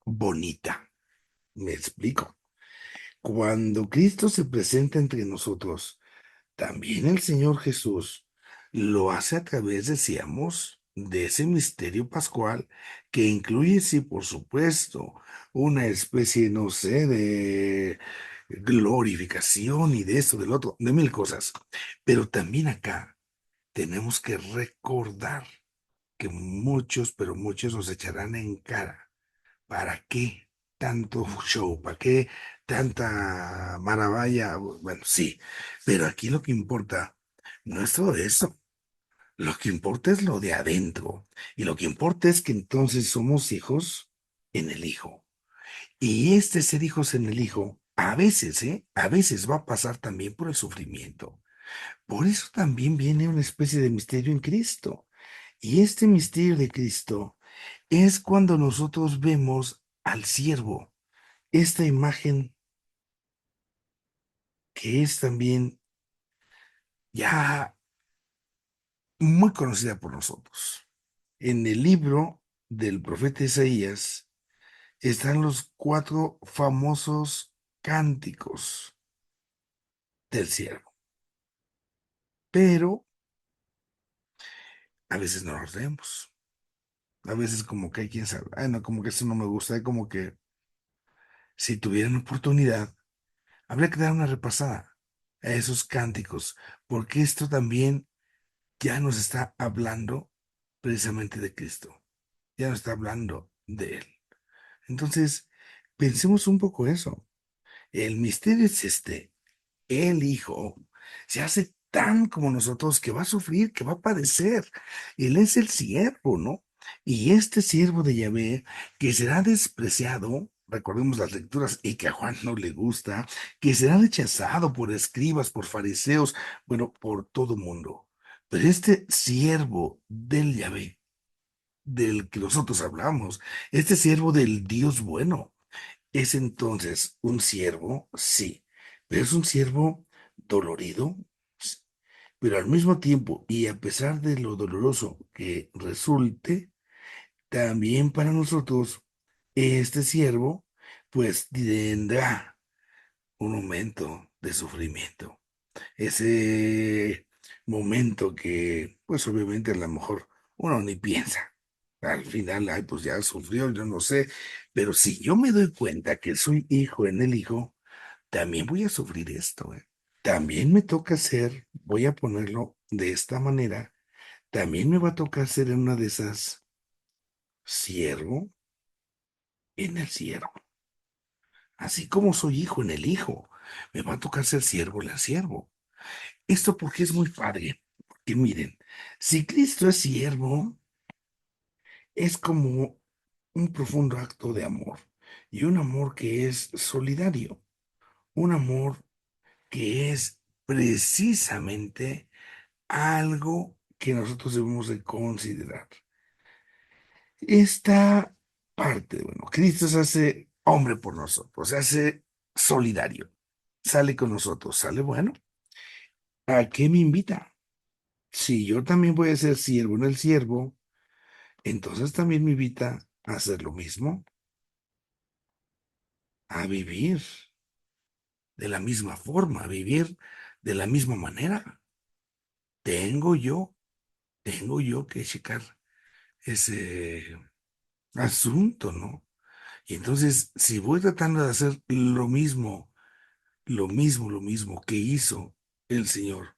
bonita. Me explico. Cuando Cristo se presenta entre nosotros, también el Señor Jesús lo hace a través, decíamos, de ese misterio pascual que incluye, sí, por supuesto, una especie, no sé, de glorificación y de esto, del otro, de mil cosas. Pero también acá tenemos que recordar que muchos, pero muchos nos echarán en cara. ¿Para qué tanto show? ¿Para qué tanta maravilla? Bueno, sí, pero aquí lo que importa no es todo eso. Lo que importa es lo de adentro. Y lo que importa es que entonces somos hijos en el Hijo. Y este ser hijos en el Hijo A veces, ¿eh? A veces va a pasar también por el sufrimiento. Por eso también viene una especie de misterio en Cristo. Y este misterio de Cristo es cuando nosotros vemos al siervo, esta imagen que es también ya muy conocida por nosotros. En el libro del profeta Isaías están los cuatro famosos cánticos del siervo, pero a veces no los leemos. A veces como que hay quien sabe, ay no, como que eso no me gusta, hay como que si tuvieran oportunidad, habría que dar una repasada a esos cánticos, porque esto también ya nos está hablando precisamente de Cristo, ya nos está hablando de Él. Entonces, pensemos un poco eso. El misterio es este. El Hijo se hace tan como nosotros que va a sufrir, que va a padecer. Él es el siervo, ¿no? Y este siervo de Yahvé, que será despreciado, recordemos las lecturas, y que a Juan no le gusta, que será rechazado por escribas, por fariseos, bueno, por todo mundo. Pero este siervo del Yahvé, del que nosotros hablamos, este siervo del Dios bueno, ¿es entonces un siervo? Sí, pero es un siervo dolorido, sí, pero al mismo tiempo, y a pesar de lo doloroso que resulte, también para nosotros, este siervo, pues tendrá un momento de sufrimiento. Ese momento que, pues obviamente a lo mejor uno ni piensa. Al final, ay, pues ya sufrió, yo no sé, pero si yo me doy cuenta que soy hijo en el hijo, también voy a sufrir esto, ¿eh? También me toca ser, voy a ponerlo de esta manera, también me va a tocar ser en una de esas siervo en el siervo. Así como soy hijo en el hijo, me va a tocar ser siervo en el siervo. Esto porque es muy padre, porque miren, si Cristo es siervo, es como un profundo acto de amor y un amor que es solidario, un amor que es precisamente algo que nosotros debemos de considerar. Esta parte, bueno, Cristo se hace hombre por nosotros, se hace solidario, sale con nosotros, sale bueno. ¿A qué me invita? Si yo también voy a ser siervo en el siervo, entonces también me invita a hacer lo mismo, a vivir de la misma forma, a vivir de la misma manera. Tengo yo, tengo yo que checar ese asunto, ¿no? Y entonces, si voy tratando de hacer lo mismo que hizo el Señor,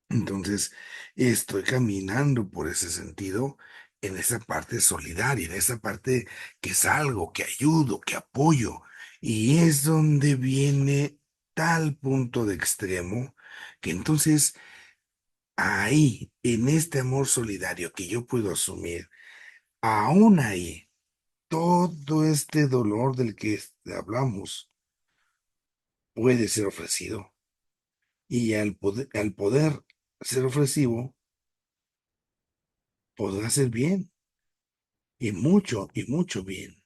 entonces estoy caminando por ese sentido, en esa parte solidaria, en esa parte que salgo, que ayudo, que apoyo. Y es donde viene tal punto de extremo que entonces ahí, en este amor solidario que yo puedo asumir, aún ahí, todo este dolor del que hablamos puede ser ofrecido. Y al poder ser ofrecido, podrá ser bien, y mucho bien.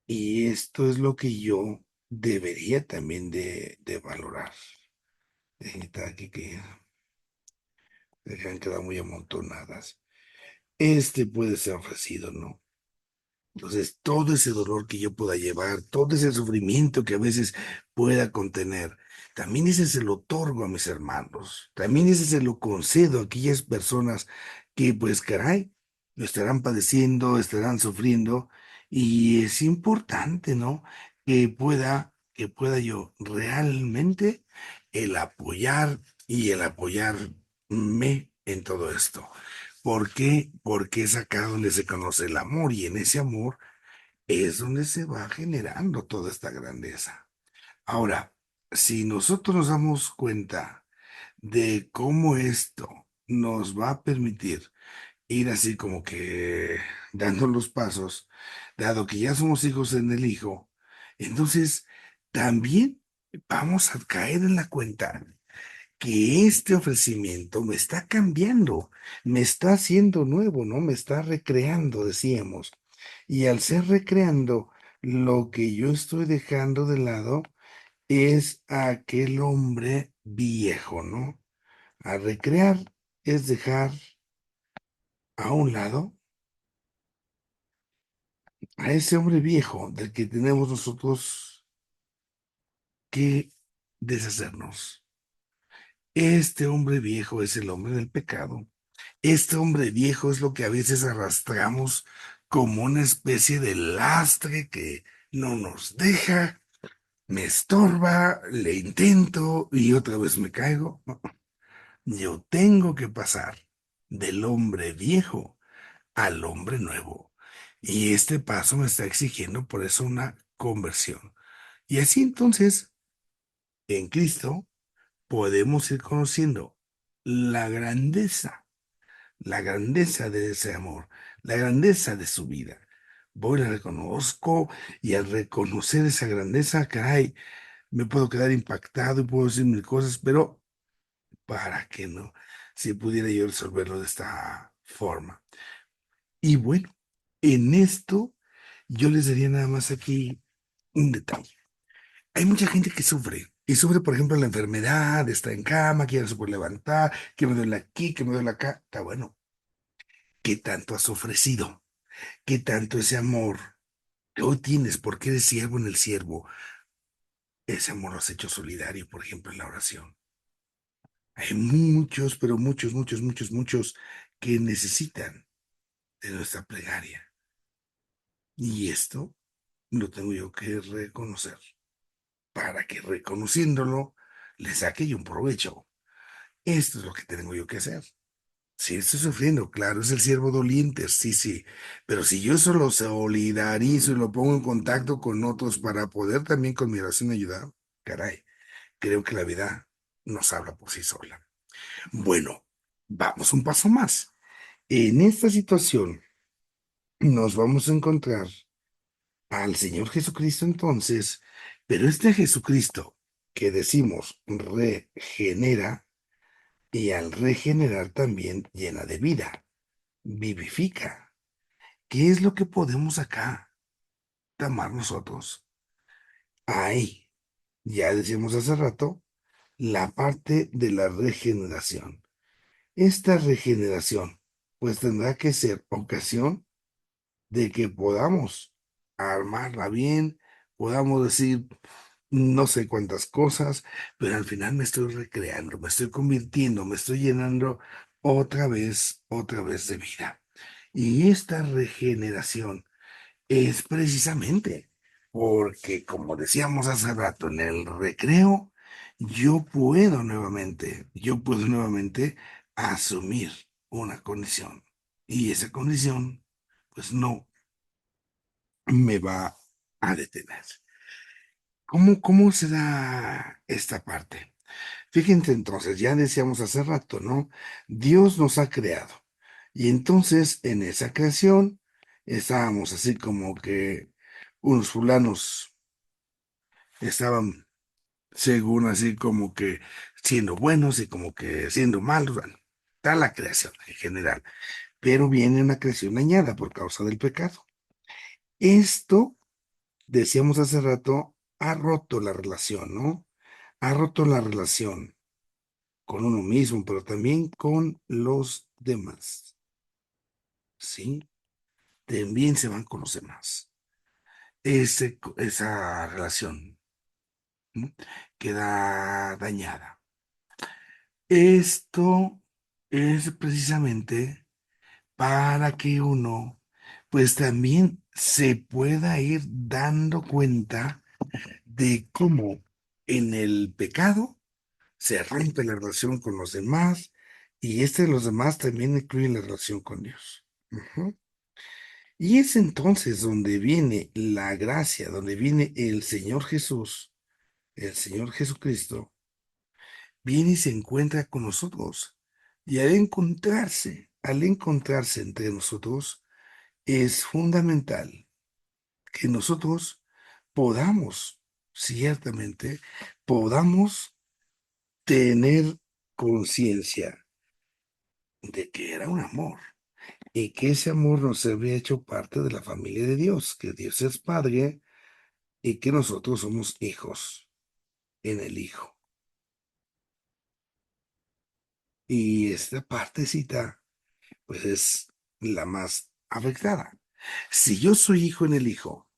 Y esto es lo que yo debería también de valorar. Está aquí que dejan quedar muy amontonadas. Este puede ser ofrecido, ¿no? Entonces, todo ese dolor que yo pueda llevar, todo ese sufrimiento que a veces pueda contener, también ese se lo otorgo a mis hermanos, también ese se lo concedo a aquellas personas que, pues, caray, lo estarán padeciendo, estarán sufriendo, y es importante, ¿no? Que pueda yo realmente el apoyar y el apoyarme en todo esto. ¿Por qué? Porque es acá donde se conoce el amor y en ese amor es donde se va generando toda esta grandeza. Ahora, si nosotros nos damos cuenta de cómo esto nos va a permitir ir así como que dando los pasos, dado que ya somos hijos en el Hijo, entonces también vamos a caer en la cuenta que este ofrecimiento me está cambiando, me está haciendo nuevo, ¿no? Me está recreando, decíamos. Y al ser recreando, lo que yo estoy dejando de lado es a aquel hombre viejo, ¿no? A recrear es dejar a un lado a ese hombre viejo del que tenemos nosotros que deshacernos. Este hombre viejo es el hombre del pecado. Este hombre viejo es lo que a veces arrastramos como una especie de lastre que no nos deja, me estorba, le intento y otra vez me caigo. Yo tengo que pasar del hombre viejo al hombre nuevo. Y este paso me está exigiendo por eso una conversión. Y así entonces, en Cristo, podemos ir conociendo la la grandeza de ese amor, la grandeza de su vida. Voy, la reconozco y al reconocer esa grandeza, caray, me puedo quedar impactado y puedo decir mil cosas, pero ¿para qué no? Si pudiera yo resolverlo de esta forma. Y bueno, en esto yo les daría nada más aquí un detalle. Hay mucha gente que sufre. Y sufre, por ejemplo, la enfermedad, está en cama, que ya no se puede levantar, que me duele aquí, que me duele acá. Está bueno. ¿Qué tanto has ofrecido? ¿Qué tanto ese amor que hoy tienes porque eres siervo en el siervo? Ese amor lo has hecho solidario, por ejemplo, en la oración. Hay muchos, pero muchos, muchos, muchos, muchos que necesitan de nuestra plegaria. Y esto lo tengo yo que reconocer para que reconociéndolo le saque yo un provecho. Esto es lo que tengo yo que hacer. Sí, estoy sufriendo, claro, es el siervo doliente, sí, sí, pero si yo eso lo solidarizo y lo pongo en contacto con otros para poder también con mi oración ayudar, caray, creo que la vida nos habla por sí sola. Bueno, vamos un paso más. En esta situación nos vamos a encontrar al Señor Jesucristo entonces, pero este Jesucristo que decimos regenera y al regenerar también llena de vida, vivifica. ¿Qué es lo que podemos acá tomar nosotros? Ahí, ya decíamos hace rato, la parte de la regeneración. Esta regeneración, pues tendrá que ser ocasión de que podamos armarla bien, podamos decir no sé cuántas cosas, pero al final me estoy recreando, me estoy convirtiendo, me estoy llenando otra vez de vida. Y esta regeneración es precisamente porque, como decíamos hace rato, en el recreo, yo puedo nuevamente asumir una condición. Y esa condición, pues no me va a detener. ¿Cómo se da esta parte? Fíjense entonces, ya decíamos hace rato, ¿no? Dios nos ha creado. Y entonces en esa creación estábamos así como que unos fulanos estaban, según así como que siendo buenos y como que siendo malos. Bueno, está la creación en general. Pero viene una creación dañada por causa del pecado. Esto, decíamos hace rato, ha roto la relación, ¿no? Ha roto la relación con uno mismo, pero también con los demás, ¿sí? También se van con los demás. Esa relación, ¿no? Queda dañada. Esto es precisamente para que uno, pues también se pueda ir dando cuenta de cómo en el pecado se rompe la relación con los demás y este de los demás también incluye la relación con Dios. Ujú. Y es entonces donde viene la gracia, donde viene el Señor Jesús, el Señor Jesucristo, viene y se encuentra con nosotros. Y al encontrarse al encontrarse entre nosotros, es fundamental que nosotros podamos, ciertamente, podamos tener conciencia de que era un amor y que ese amor nos había hecho parte de la familia de Dios, que Dios es Padre y que nosotros somos hijos en el Hijo. Y esta partecita, pues es la más afectada. Si yo soy hijo en el Hijo,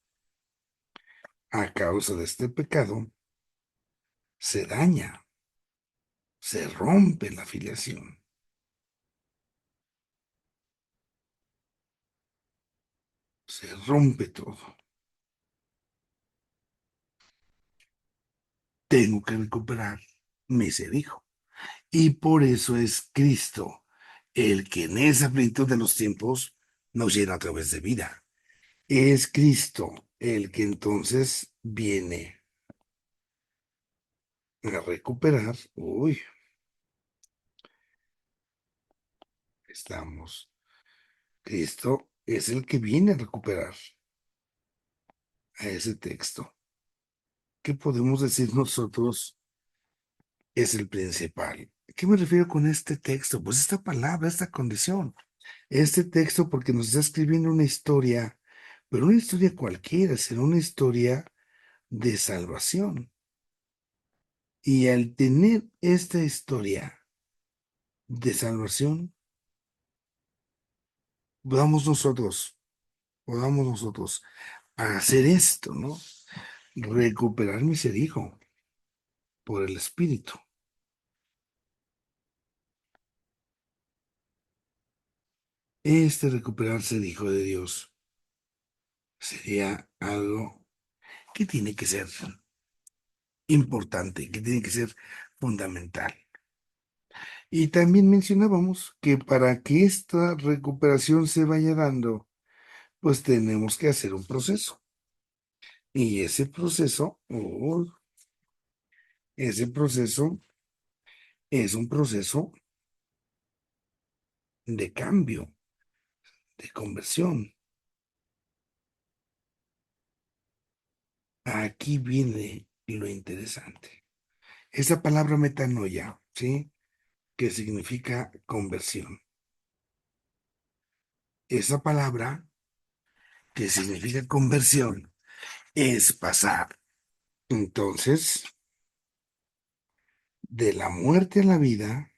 a causa de este pecado, se daña, se rompe la filiación, se rompe todo. Tengo que recuperar mi ser hijo. Y por eso es Cristo el que en esa plenitud de los tiempos nos llena a través de vida. Es Cristo el que entonces viene a recuperar. Uy, estamos. Cristo es el que viene a recuperar a ese texto. ¿Qué podemos decir nosotros? Es el principal. ¿Qué me refiero con este texto? Pues esta palabra, esta condición. Este texto porque nos está escribiendo una historia, pero una historia cualquiera, sino una historia de salvación. Y al tener esta historia de salvación, podamos nosotros, podamos nosotros hacer esto, ¿no? Recuperar mi ser hijo por el Espíritu. Este recuperar ser hijo de Dios sería algo que tiene que ser importante, que tiene que ser fundamental. Y también mencionábamos que para que esta recuperación se vaya dando, pues tenemos que hacer un proceso. Y ese proceso es un proceso de cambio, de conversión. Aquí viene lo interesante. Esa palabra metanoia, ¿sí? Que significa conversión. Esa palabra que significa conversión es pasar. Entonces, de la muerte a la vida,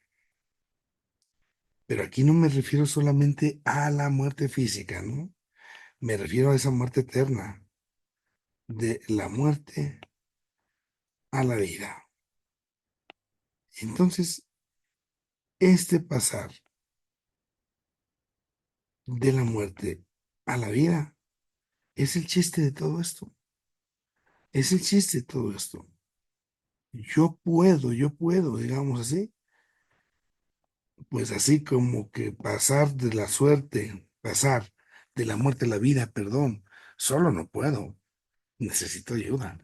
pero aquí no me refiero solamente a la muerte física, ¿no? Me refiero a esa muerte eterna, de la muerte a la vida. Entonces, este pasar de la muerte a la vida es el chiste de todo esto. Es el chiste de todo esto. Yo puedo, digamos así, pues así como que pasar de la suerte, pasar de la muerte a la vida, perdón, solo no puedo, necesito ayuda,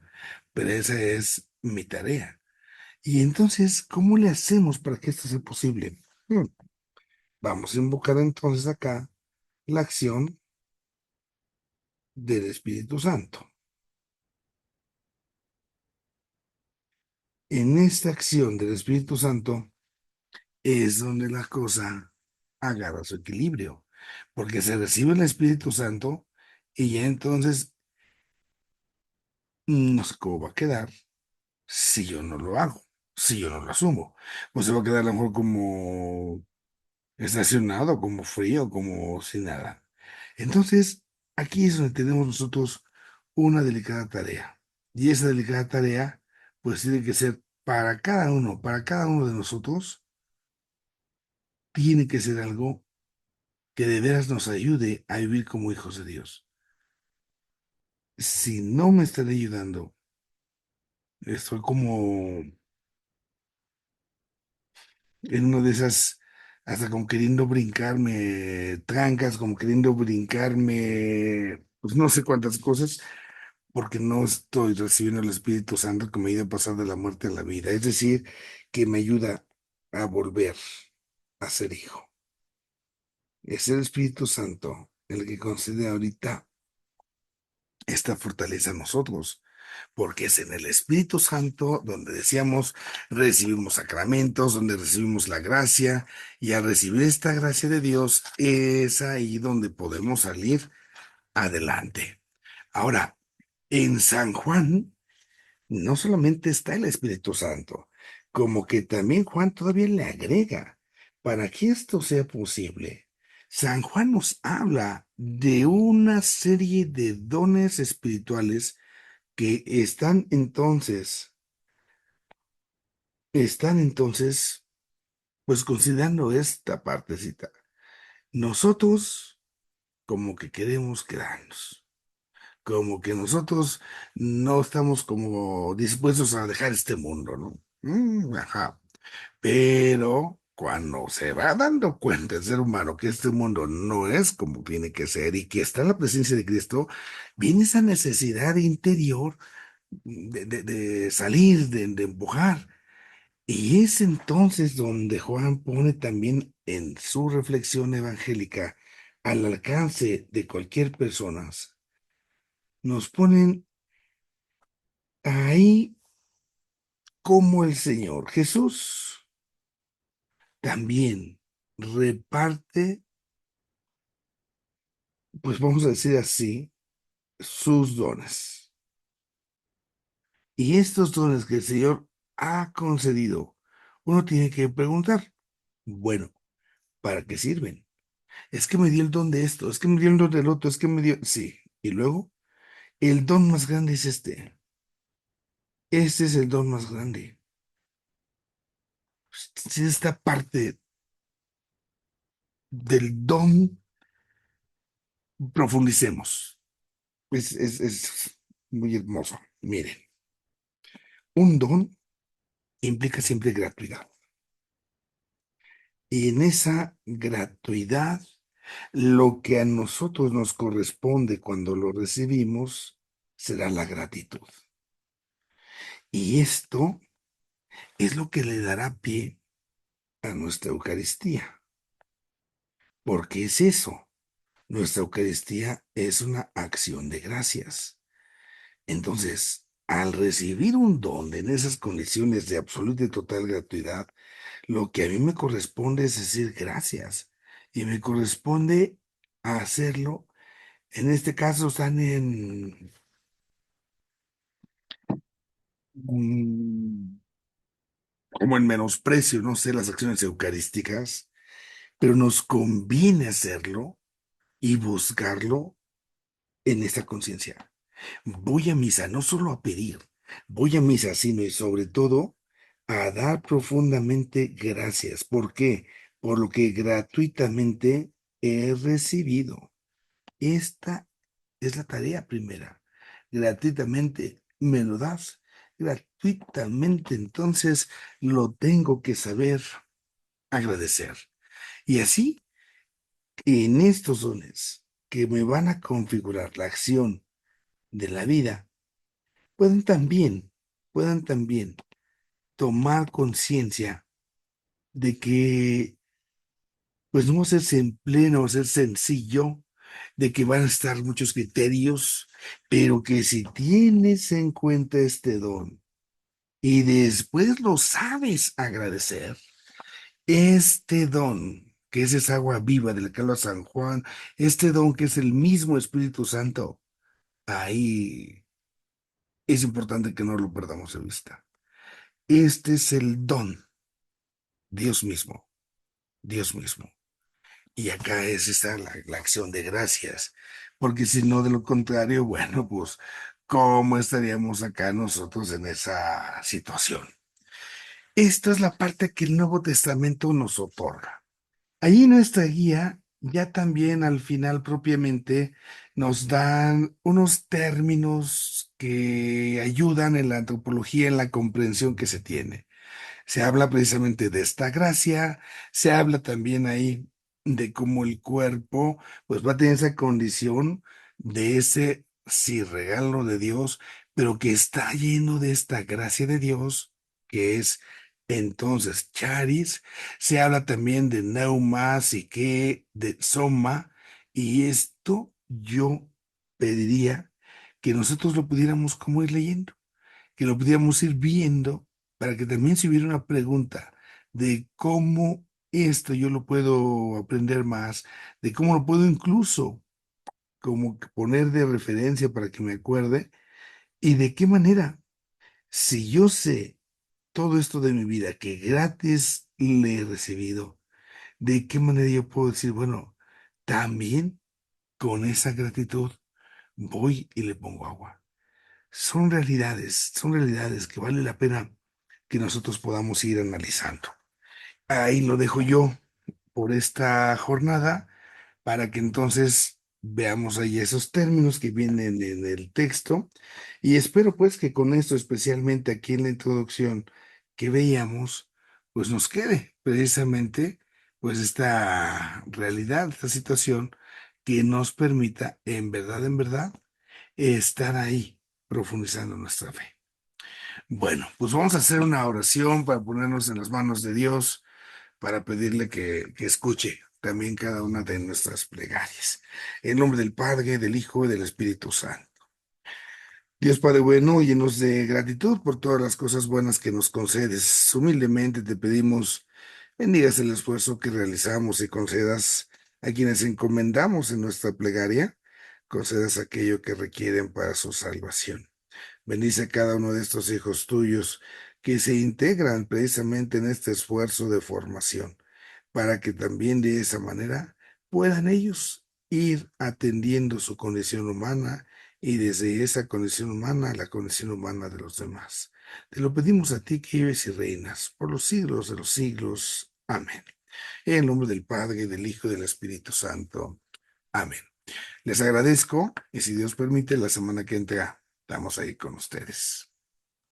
pero esa es mi tarea. Y entonces, ¿cómo le hacemos para que esto sea posible? Vamos a invocar entonces acá la acción del Espíritu Santo. En esta acción del Espíritu Santo es donde la cosa agarra su equilibrio, porque se recibe el Espíritu Santo y ya entonces no sé cómo va a quedar si yo no lo hago, si yo no lo asumo. Pues se va a quedar a lo mejor como estacionado, como frío, como sin nada. Entonces, aquí es donde tenemos nosotros una delicada tarea. Y esa delicada tarea, pues tiene que ser para cada uno de nosotros, tiene que ser algo que de veras nos ayude a vivir como hijos de Dios. Si no me están ayudando, estoy como en una de esas, hasta como queriendo brincarme trancas, como queriendo brincarme, pues no sé cuántas cosas, porque no estoy recibiendo el Espíritu Santo que me ayuda a pasar de la muerte a la vida. Es decir, que me ayuda a volver a ser hijo. Es el Espíritu Santo el que concede ahorita esta fortaleza a nosotros, porque es en el Espíritu Santo donde decíamos, recibimos sacramentos, donde recibimos la gracia, y al recibir esta gracia de Dios, es ahí donde podemos salir adelante. Ahora, en San Juan, no solamente está el Espíritu Santo, como que también Juan todavía le agrega, para que esto sea posible. San Juan nos habla de una serie de dones espirituales que están entonces, pues considerando esta partecita. Nosotros como que queremos quedarnos, como que nosotros no estamos como dispuestos a dejar este mundo, ¿no? Ajá. Pero cuando se va dando cuenta el ser humano que este mundo no es como tiene que ser y que está en la presencia de Cristo, viene esa necesidad interior de salir, de empujar. Y es entonces donde Juan pone también en su reflexión evangélica al alcance de cualquier persona. Nos ponen ahí como el Señor Jesús también reparte, pues vamos a decir así, sus dones. Y estos dones que el Señor ha concedido, uno tiene que preguntar, bueno, ¿para qué sirven? Es que me dio el don de esto, es que me dio el don del otro, es que me dio... Sí, y luego, el don más grande es este. Este es el don más grande. Si esta parte del don, profundicemos. Es muy hermoso. Miren, un don implica siempre gratuidad. Y en esa gratuidad, lo que a nosotros nos corresponde cuando lo recibimos será la gratitud. Y esto es lo que le dará pie a nuestra Eucaristía. Porque es eso. Nuestra Eucaristía es una acción de gracias. Entonces, al recibir un don en esas condiciones de absoluta y total gratuidad, lo que a mí me corresponde es decir gracias. Y me corresponde hacerlo. En este caso están mm, como en menosprecio, no sé, las acciones eucarísticas, pero nos conviene hacerlo y buscarlo en esta conciencia. Voy a misa no solo a pedir, voy a misa, sino y sobre todo a dar profundamente gracias. ¿Por qué? Por lo que gratuitamente he recibido. Esta es la tarea primera. Gratuitamente me lo das. Gratuitamente, entonces lo tengo que saber agradecer. Y así, en estos dones que me van a configurar la acción de la vida, puedan también tomar conciencia de que, pues no va a ser simple, no va a ser sencillo, de que van a estar muchos criterios, pero que si tienes en cuenta este don y después lo sabes agradecer, este don, que es esa agua viva del que habla San Juan, este don que es el mismo Espíritu Santo, ahí es importante que no lo perdamos de vista. Este es el don, Dios mismo, Dios mismo. Y acá es esta la acción de gracias, porque si no, de lo contrario, bueno, pues, ¿cómo estaríamos acá nosotros en esa situación? Esta es la parte que el Nuevo Testamento nos otorga. Ahí en nuestra guía, ya también al final propiamente, nos dan unos términos que ayudan en la antropología, en la comprensión que se tiene. Se habla precisamente de esta gracia, se habla también ahí de cómo el cuerpo pues va a tener esa condición de ese sí regalo de Dios, pero que está lleno de esta gracia de Dios, que es Entonces, charis, se habla también de neuma, psique, de soma, y esto yo pediría que nosotros lo pudiéramos como ir leyendo, que lo pudiéramos ir viendo, para que también si hubiera una pregunta de cómo esto yo lo puedo aprender más, de cómo lo puedo incluso como que poner de referencia para que me acuerde, y de qué manera, si yo sé todo esto de mi vida que gratis le he recibido, ¿de qué manera yo puedo decir, bueno, también con esa gratitud voy y le pongo agua? Son realidades que vale la pena que nosotros podamos ir analizando. Ahí lo dejo yo por esta jornada para que entonces veamos ahí esos términos que vienen en el texto y espero pues que con esto, especialmente aquí en la introducción que veíamos, pues nos quede precisamente pues esta realidad, esta situación que nos permita en verdad, estar ahí profundizando nuestra fe. Bueno, pues vamos a hacer una oración para ponernos en las manos de Dios para pedirle que escuche también cada una de nuestras plegarias. En nombre del Padre, del Hijo y del Espíritu Santo. Dios Padre bueno, llenos de gratitud por todas las cosas buenas que nos concedes. Humildemente te pedimos, bendigas el esfuerzo que realizamos y concedas a quienes encomendamos en nuestra plegaria, concedas aquello que requieren para su salvación. Bendice a cada uno de estos hijos tuyos que se integran precisamente en este esfuerzo de formación, para que también de esa manera puedan ellos ir atendiendo su condición humana y desde esa condición humana la condición humana de los demás. Te lo pedimos a ti que vives y reinas por los siglos de los siglos. Amén. En el nombre del Padre, del Hijo y del Espíritu Santo. Amén. Les agradezco y si Dios permite, la semana que entra estamos ahí con ustedes.